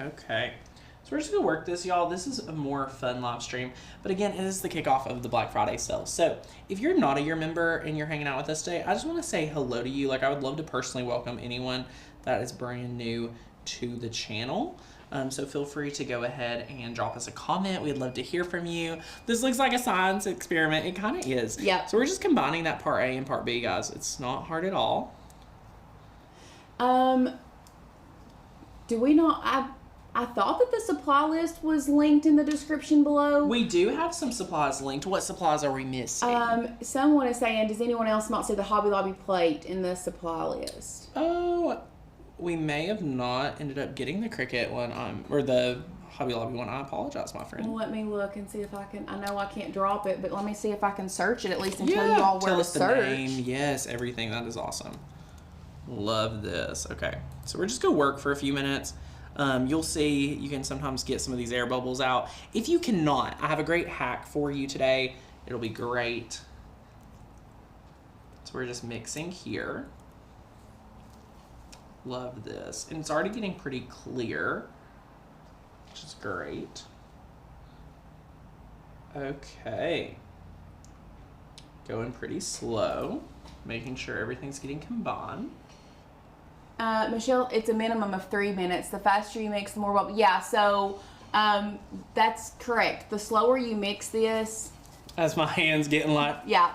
Speaker 1: Okay. So we're just going to work this, y'all. This is a more fun live stream. But again, it is the kickoff of the Black Friday sale. So if you're not a year member and you're hanging out with us today, I just want to say hello to you. Like, I would love to personally welcome anyone that is brand new to the channel. So feel free to go ahead and drop us a comment. We'd love to hear from you. This looks like a science experiment. It kind of is.
Speaker 2: Yeah.
Speaker 1: So we're just combining that part A and part B, guys. It's not hard at all.
Speaker 2: Do we not? I thought that the supply list was linked in the description below.
Speaker 1: We do have some supplies linked. What supplies are we missing?
Speaker 2: Someone is saying, does anyone else not see the Hobby Lobby plate in the supply list?
Speaker 1: Oh, we may have not ended up getting the Cricut one, or the Hobby Lobby one. I apologize, my friend.
Speaker 2: Well, let me look and see if I can. I know I can't drop it, but let me see if I can search it at least and tell you all where to search.
Speaker 1: The name. Yes, everything. That is awesome. Love this. Okay, so we're just gonna work for a few minutes. You'll see you can sometimes get some of these air bubbles out. If you cannot, I have a great hack for you today. It'll be great. So we're just mixing here. Love this. And it's already getting pretty clear, which is great. Okay. Going pretty slow, making sure everything's getting combined.
Speaker 2: Michelle, it's a minimum of 3 minutes. The faster you mix, the more bubble. Yeah, so that's correct. The slower you mix this.
Speaker 1: As my hand's getting like.
Speaker 2: Yeah.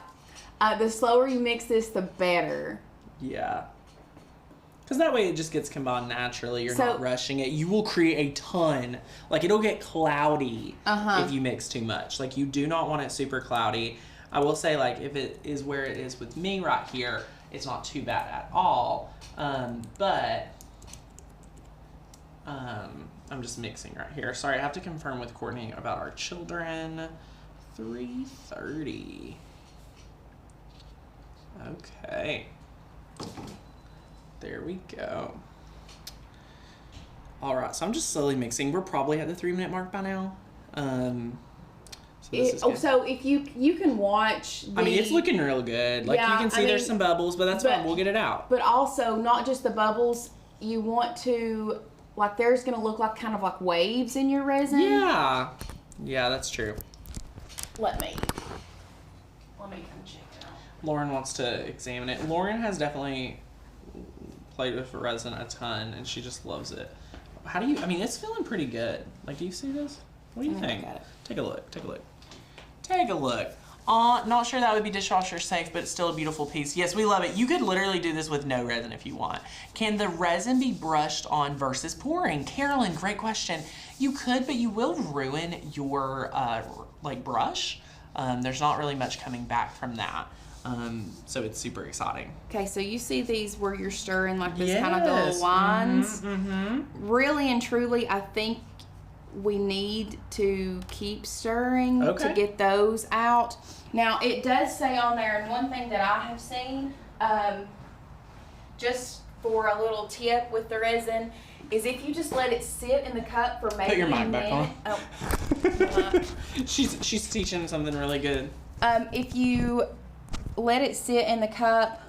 Speaker 2: The slower you mix this, the better.
Speaker 1: Yeah. Because that way it just gets combined naturally. You're not rushing it. You will create a ton. Like, it'll get cloudy if you mix too much. Like, you do not want it super cloudy. I will say, like, if it is where it is with me right here, it's not too bad at all. But I'm just mixing right here. Sorry, I have to confirm with Courtney about our children. 3:30. Okay. There we go. All right, so I'm just slowly mixing. We're probably at the 3 minute mark by now.
Speaker 2: So if you can watch
Speaker 1: I mean, it's looking real good. Like, you can see there's some bubbles, but that's fine. We'll get it out.
Speaker 2: But also, not just the bubbles. You want to, like, there's going to look like kind of like waves in your resin.
Speaker 1: Yeah. Yeah, that's true.
Speaker 2: Let me come check it out.
Speaker 1: Lauren wants to examine it. Lauren has definitely played with resin a ton, and she just loves it. How do you, I mean, it's feeling pretty good. Like, do you see this? What do you think? Take a look. Take a look. Take a look. Not sure that would be dishwasher safe, but it's still a beautiful piece. Yes, we love it. You could literally do this with no resin if you want. Can the resin be brushed on versus pouring? Carolyn, great question. You could, but you will ruin your like brush. There's not really much coming back from that. So it's super exciting.
Speaker 2: Okay, so you see these where you're stirring like this kind of little lines. Really and truly, I think we need to keep stirring to get those out. Now, it does say on there, and one thing that I have seen, just for a little tip with the resin, is if you just let it sit in the cup for maybe
Speaker 1: Put your
Speaker 2: a
Speaker 1: mic back
Speaker 2: minute.
Speaker 1: on. She's teaching something really good.
Speaker 2: If you let it sit in the cup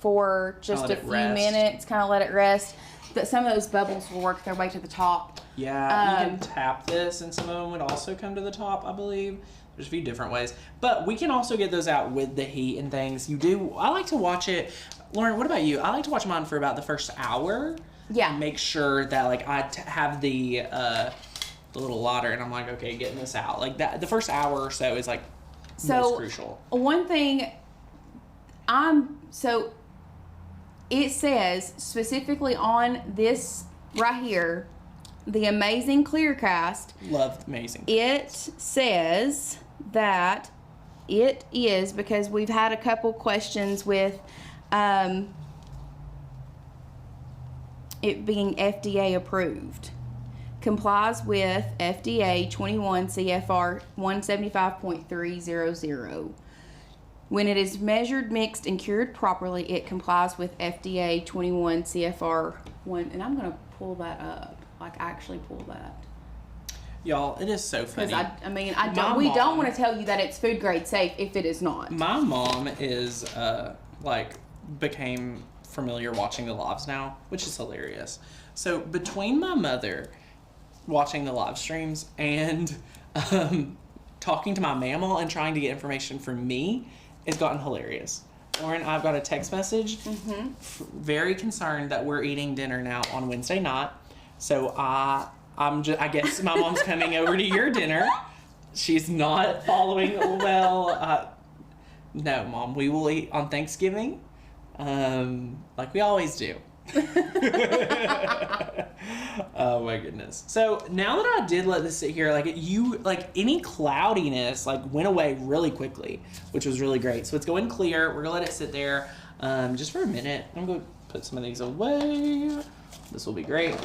Speaker 2: for just a few minutes, kind of let it rest, that some of those bubbles will work their way to the top.
Speaker 1: Yeah, you can tap this, and some of them would also come to the top, I believe. There's a few different ways. But we can also get those out with the heat and things. I like to watch it. Lauren, what about you? I like to watch mine for about the first hour.
Speaker 2: Yeah.
Speaker 1: And make sure that, like, I have the little lauder, and I'm like, okay, getting this out. Like, that, the first hour or so is, like, most crucial.
Speaker 2: One thing, it says specifically on this right here, the Amazing Clearcast.
Speaker 1: Love Amazing.
Speaker 2: It says that it is, because we've had a couple questions with it being FDA approved. Complies with FDA 21 CFR 175.300. When it is measured, mixed, and cured properly, it complies with FDA 21 CFR 1. And I'm going to pull that up. Like, actually pull that.
Speaker 1: Y'all, it is so funny.
Speaker 2: Because we don't want to tell you that it's food grade safe if it is not.
Speaker 1: My mom is, became familiar watching the lives now, which is hilarious. So between my mother watching the live streams and talking to my mama and trying to get information from me, it's gotten hilarious. Lauren, I've got a text message, very concerned that we're eating dinner now on Wednesday night. So I guess my mom's coming over to your dinner. She's not following well. No, Mom, we will eat on Thanksgiving, like we always do. Oh my goodness. So now that I did let this sit here, any cloudiness went away really quickly, which was really great. So it's going clear. We're gonna let it sit there just for a minute. I'm gonna put some of these away. This will be great.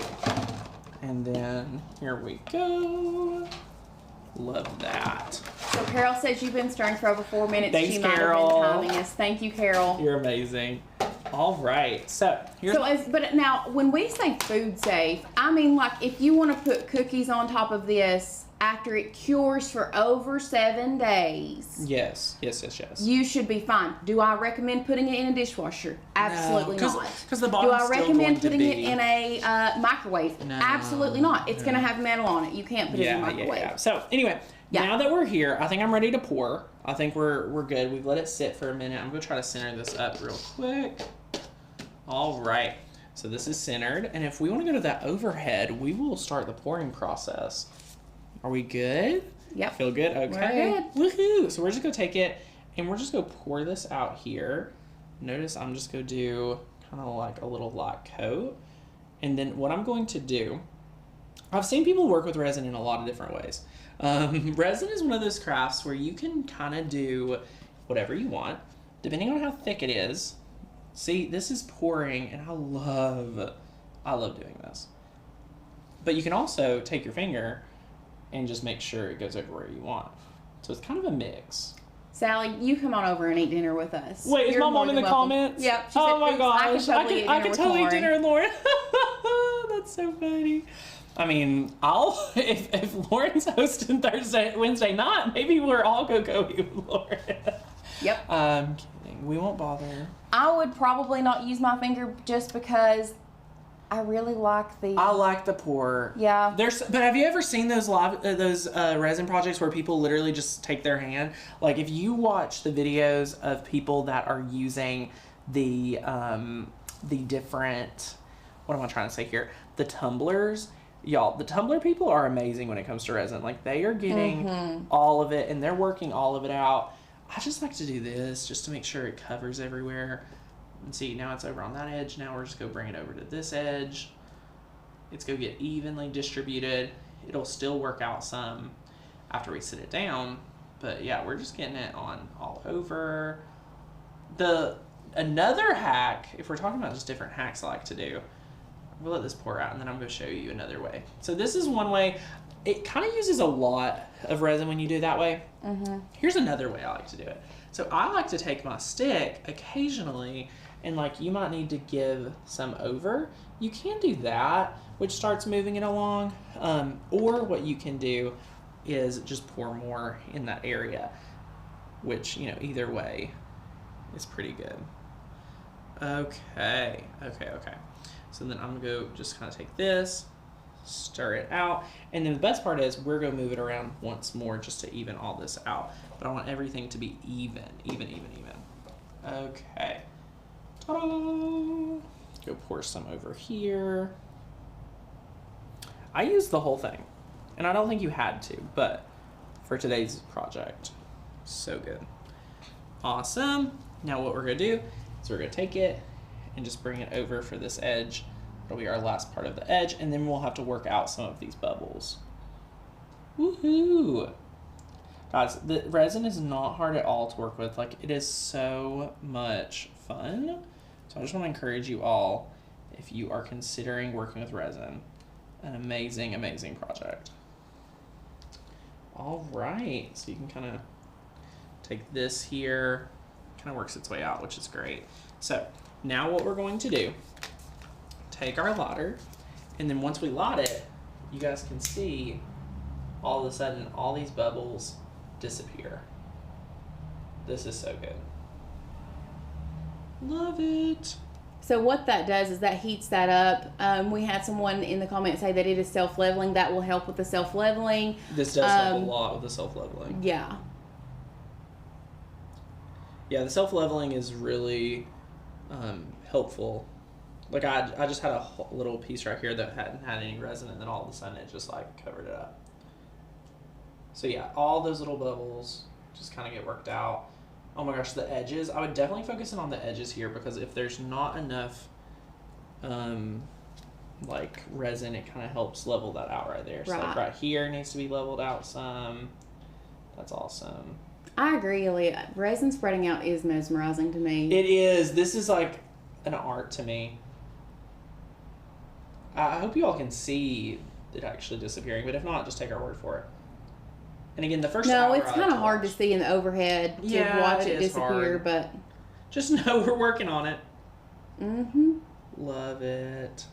Speaker 1: And then here we go. Love that.
Speaker 2: So Carol says you've been stirring for over 4 minutes.
Speaker 1: Thanks,
Speaker 2: she
Speaker 1: Carol.
Speaker 2: might have been timing us. Thank you, Carol.
Speaker 1: You're amazing. All right. So here's.
Speaker 2: But now when we say food safe, I mean if you want to put cookies on top of this after it cures for over 7 days.
Speaker 1: Yes.
Speaker 2: You should be fine. Do I recommend putting it in a dishwasher? Absolutely not.
Speaker 1: Because the bottom's
Speaker 2: Do I
Speaker 1: still
Speaker 2: recommend
Speaker 1: going
Speaker 2: putting
Speaker 1: to be...
Speaker 2: it in a microwave?
Speaker 1: No.
Speaker 2: Absolutely not. It's going to have metal on it. You can't put it in a microwave.
Speaker 1: Yeah. So anyway, now that we're here, I think I'm ready to pour. I think we're good. We've let it sit for a minute. I'm going to try to center this up real quick. All right. So this is centered. And if we want to go to that overhead, we will start the pouring process. Are we good?
Speaker 2: Yep.
Speaker 1: Feel good? Okay.
Speaker 2: We're good.
Speaker 1: Woohoo! So we're just going to take it and we're just going to pour this out here. Notice I'm just going to do kind of like a little light coat. And then what I'm going to do, I've seen people work with resin in a lot of different ways. Resin is one of those crafts where you can kind of do whatever you want, depending on how thick it is. See, this is pouring, and I love doing this. But you can also take your finger and just make sure it goes over where you want. So it's kind of a mix.
Speaker 2: Sally, you come on over and eat dinner with us.
Speaker 1: Wait, is my mom in the comments?
Speaker 2: Yep.
Speaker 1: Oh my gosh. I can totally eat dinner with Lauren. That's so funny. I mean, if Lauren's hosting Wednesday night, maybe we're all go eat with Lauren.
Speaker 2: Yep.
Speaker 1: I'm kidding. We won't bother.
Speaker 2: I would probably not use my finger just because I really like the...
Speaker 1: I like the pour.
Speaker 2: Yeah.
Speaker 1: But have you ever seen those resin projects where people literally just take their hand? Like, if you watch the videos of people that are using the different... What am I trying to say here? The tumblers. Y'all, the tumbler people are amazing when it comes to resin. Like, they are getting all of it, and they're working all of it out. I just like to do this just to make sure it covers everywhere. And see, now it's over on that edge. Now we're just going to bring it over to this edge. It's going to get evenly distributed. It'll still work out some after we sit it down. But yeah, we're just getting it on all over. Another hack, if we're talking about just different hacks I like to do, we'll let this pour out and then I'm going to show you another way. So this is one way. It kind of uses a lot of resin when you do it that way. Mm-hmm. Here's another way I like to do it. So I like to take my stick occasionally and like you might need to give some over. You can do that, which starts moving it along. Or what you can do is just pour more in that area, which, you know, either way is pretty good. Okay. So then I'm going to go just kind of take this, stir it out, and then the best part is we're going to move it around once more just to even all this out. But I want everything to be even. Okay. Ta-da! Go pour some over here. I used the whole thing, and I don't think you had to, but for today's project, so good. Awesome. Now what we're going to do is we're going to take it and just bring it over for this edge. It'll be our last part of the edge, and then we'll have to work out some of these bubbles. Woohoo! Guys, the resin is not hard at all to work with. Like, it is so much fun. So I just want to encourage you all, if you are considering working with resin, an amazing, amazing project. All right, so you can kind of take this here, kind of works its way out, which is great. So now what we're going to do, take our lauder, and then once we lot it, you guys can see all of a sudden all these bubbles disappear. This is so good. Love it.
Speaker 2: So what that does is that heats that up. We had someone in the comments say that it is self-leveling. That will help with the self-leveling.
Speaker 1: This does help a lot with the self-leveling.
Speaker 2: Yeah.
Speaker 1: Yeah, the self-leveling is really helpful. Like I just had a little piece right here that hadn't had any resin, and then all of a sudden it just like covered it up. So yeah, all those little bubbles just kind of get worked out. Oh my gosh, the edges. I would definitely focus in on the edges here, because if there's not enough like resin, it kind of helps level that out right there. So like right here needs to be leveled out some. That's awesome.
Speaker 2: I agree, Elliot. Resin spreading out is mesmerizing to me.
Speaker 1: It is. This is like an art to me. I hope you all can see it actually disappearing, but if not, just take our word for it. And again, the first hour,
Speaker 2: it's kind of hard to see in the overhead to watch it disappear,
Speaker 1: hard.
Speaker 2: But
Speaker 1: just know we're working on it.
Speaker 2: Mm-hmm.
Speaker 1: Love it.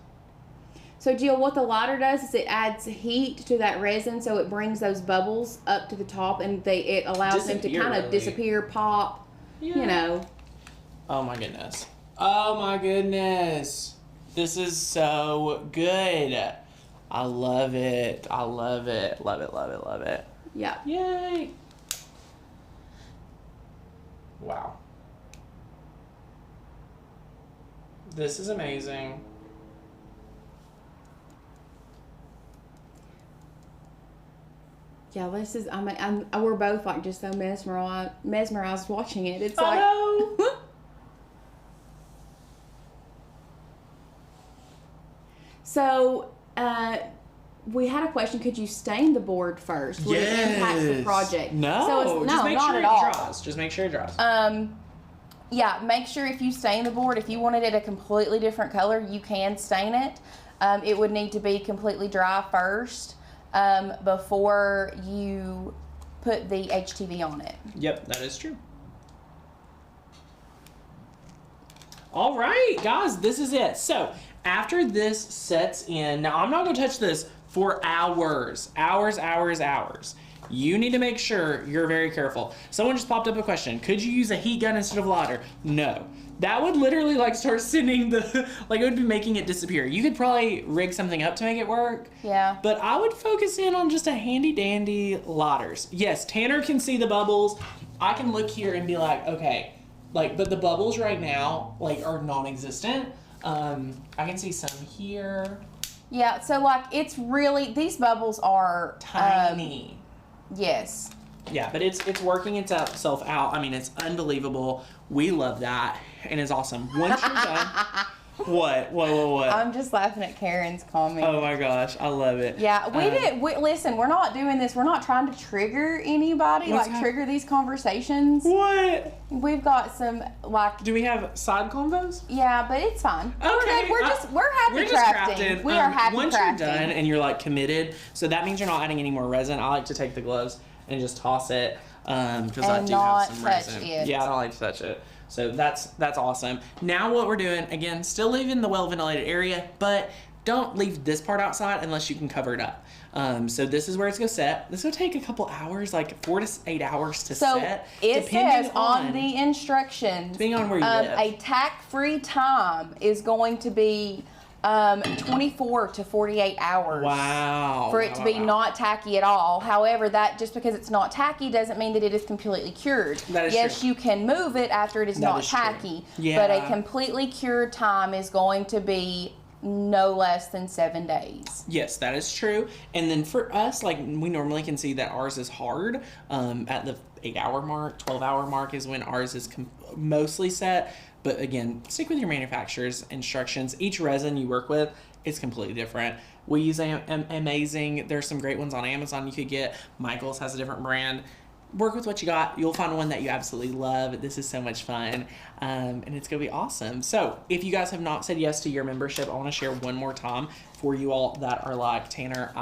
Speaker 2: So Jill, what the lighter does is it adds heat to that resin, so it brings those bubbles up to the top, and it allows them to kind of disappear, pop. Yeah. You know.
Speaker 1: Oh my goodness. Oh my goodness. This is so good. I love it. I love it. Love it. Love it. Love it.
Speaker 2: Yeah.
Speaker 1: Yay. Wow. This is amazing.
Speaker 2: Yeah, this is. We're both like just so mesmerized watching it. It's like.
Speaker 1: Oh.
Speaker 2: So, we had a question. Could you stain the board first? Would it impact the project?
Speaker 1: No.
Speaker 2: So
Speaker 1: just make
Speaker 2: not
Speaker 1: sure
Speaker 2: at
Speaker 1: it
Speaker 2: all.
Speaker 1: dries. Just make sure it dries.
Speaker 2: Yeah, make sure if you stain the board, if you wanted it a completely different color, you can stain it. It would need to be completely dry first before you put the HTV on it.
Speaker 1: Yep, that is true. All right, guys, this is it. So after this sets in, now I'm not going to touch this for hours. You need to make sure you're very careful. Someone just popped up a question. Could you use a heat gun instead of lighter? No. That would literally like start sending the, like it would be making it disappear. You could probably rig something up to make it work.
Speaker 2: Yeah.
Speaker 1: But I would focus in on just a handy dandy lighters. Yes, Tanner can see the bubbles. I can look here and be like, okay, like, but the bubbles right now like are non-existent. I can see some here.
Speaker 2: Yeah, so like it's really, these bubbles are
Speaker 1: tiny.
Speaker 2: Yes.
Speaker 1: Yeah, but it's working itself out. I mean, it's unbelievable. We love that, and it's awesome. Once you're done, What?
Speaker 2: I'm just laughing at Karen's comment.
Speaker 1: Oh my gosh, I love it.
Speaker 2: Yeah, listen, we're not doing this. We're not trying to trigger anybody, trigger these conversations.
Speaker 1: What?
Speaker 2: We've got some,
Speaker 1: Do we have side convos?
Speaker 2: Yeah, but it's fine.
Speaker 1: Okay.
Speaker 2: We're happy crafting. We are happy
Speaker 1: once
Speaker 2: crafting.
Speaker 1: Once you're done and you're like committed, so that means you're not adding any more resin. I like to take the gloves and just toss it because I do have some resin. Yeah, I don't like to touch it. So that's awesome. Now what we're doing, again, still leaving the well ventilated area, but don't leave this part outside unless you can cover it up. So this is where it's gonna set. This will take a couple hours, like 4 to 8 hours to set.
Speaker 2: So it says on the instructions,
Speaker 1: depending on where you live,
Speaker 2: a tack-free time is going to be 24 to 48 hours.
Speaker 1: Wow.
Speaker 2: For it to be not tacky at all. However, that just because it's not tacky doesn't mean that it is completely cured.
Speaker 1: That is
Speaker 2: yes,
Speaker 1: true.
Speaker 2: you can move it after it is not tacky.
Speaker 1: Yeah.
Speaker 2: But a completely cured time is going to be no less than 7 days.
Speaker 1: Yes, that is true. And then for us, like we normally can see that ours is hard at the 8-hour mark, 12-hour mark is when ours is mostly set. But again, stick with your manufacturer's instructions. Each resin you work with is completely different. We use Amazing. There's some great ones on Amazon you could get. Michael's has a different brand. Work with what you got. You'll find one that you absolutely love. This is so much fun, and it's going to be awesome. So if you guys have not said yes to your membership, I want to share one more time for you all that are like, Tanner,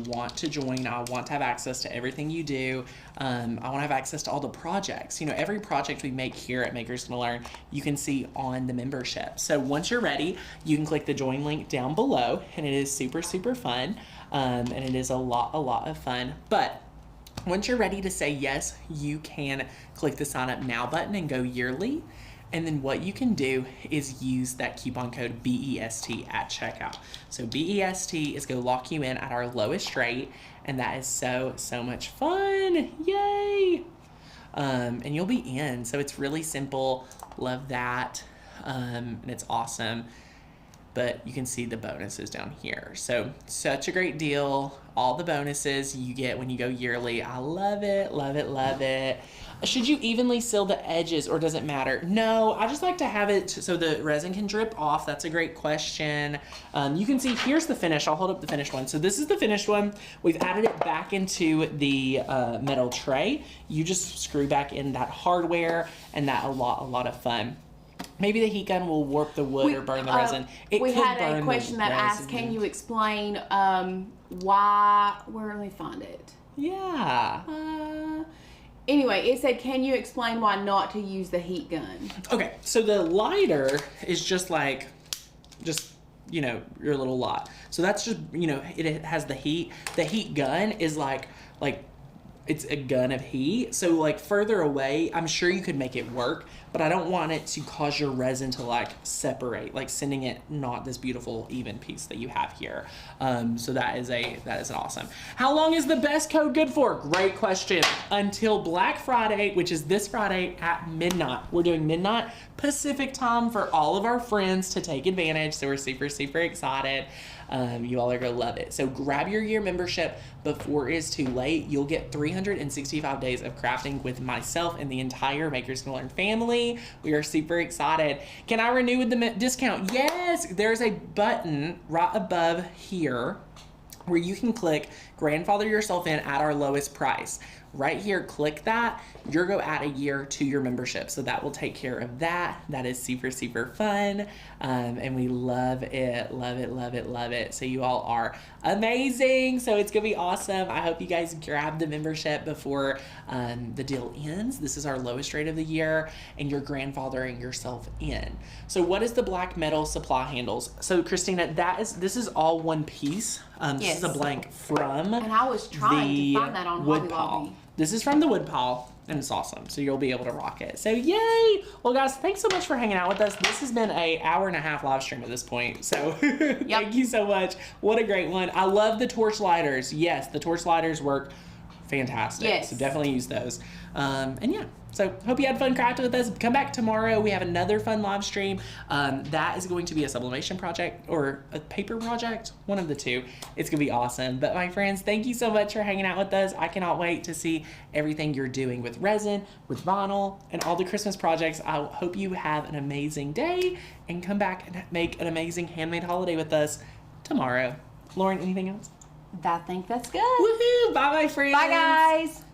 Speaker 1: want to join. I want to have access to everything you do. I want to have access to all the projects. Every project we make here at Makers Gonna Learn, you can see on the membership. So once you're ready, you can click the join link down below, and it is super, super fun, and it is a lot of fun. But once you're ready to say yes, you can click the sign up now button and go yearly. And then what you can do is use that coupon code BEST at checkout. So BEST is going to lock you in at our lowest rate, and that is so much fun. Yay! And you'll be in. So it's really simple. Love that. And it's awesome. But you can see the bonuses down here. So such a great deal. All the bonuses you get when you go yearly. I love it, love it, love it. Should you evenly seal the edges or does it matter? No, I just like to have it so the resin can drip off. That's a great question. You can see, here's the finish. I'll hold up the finished one. So this is the finished one. We've added it back into the metal tray. You just screw back in that hardware and that a lot of fun. Maybe the heat gun will warp the wood or burn the resin.
Speaker 2: We had a question that asked, can you explain why, where do we find it?
Speaker 1: Yeah.
Speaker 2: Anyway, it said, can you explain why not to use the heat gun?
Speaker 1: Okay, so the lighter is just your little lot. So that's just, it has the heat. The heat gun is like it's a gun of heat. So like further away, I'm sure you could make it work, but I don't want it to cause your resin to like separate, like sending it not this beautiful even piece that you have here. So that is an awesome. How long is the best code good for? Great question. Until Black Friday, which is this Friday at midnight. We're doing midnight Pacific time for all of our friends to take advantage. So we're super excited. You all are gonna love it. So grab your year membership before it's too late. You'll get 365 days of crafting with myself and the entire Makers Gonna Learn family. We are super excited. Can I renew with the discount? Yes, there's a button right above here where you can click grandfather yourself in at our lowest price. Right here, click that. You're going to add a year to your membership. So that will take care of that. That is super fun. And we love it, love it. So you all are amazing. So it's going to be awesome. I hope you guys grab the membership before the deal ends. This is our lowest rate of the year and you're grandfathering yourself in. So what is the black metal supply handles? So Christina, this is all one piece. This is a blank from
Speaker 2: and I was trying to find that on
Speaker 1: wood pile. This is from the wood pile, and it's awesome. So you'll be able to rock it. So yay! Well, guys, thanks so much for hanging out with us. This has been an hour-and-a-half live stream at this point. So thank you so much. What a great one. I love the torch lighters. Yes, the torch lighters work fantastic.
Speaker 2: Yes.
Speaker 1: So definitely use those. And yeah. So hope you had fun crafting with us. Come back tomorrow. We have another fun live stream. That is going to be a sublimation project or a paper project. One of the two. It's going to be awesome. But my friends, thank you so much for hanging out with us. I cannot wait to see everything you're doing with resin, with vinyl, and all the Christmas projects. I hope you have an amazing day and come back and make an amazing handmade holiday with us tomorrow. Lauren, anything else?
Speaker 2: I think that's good.
Speaker 1: Woohoo! Bye, my friends.
Speaker 2: Bye, guys.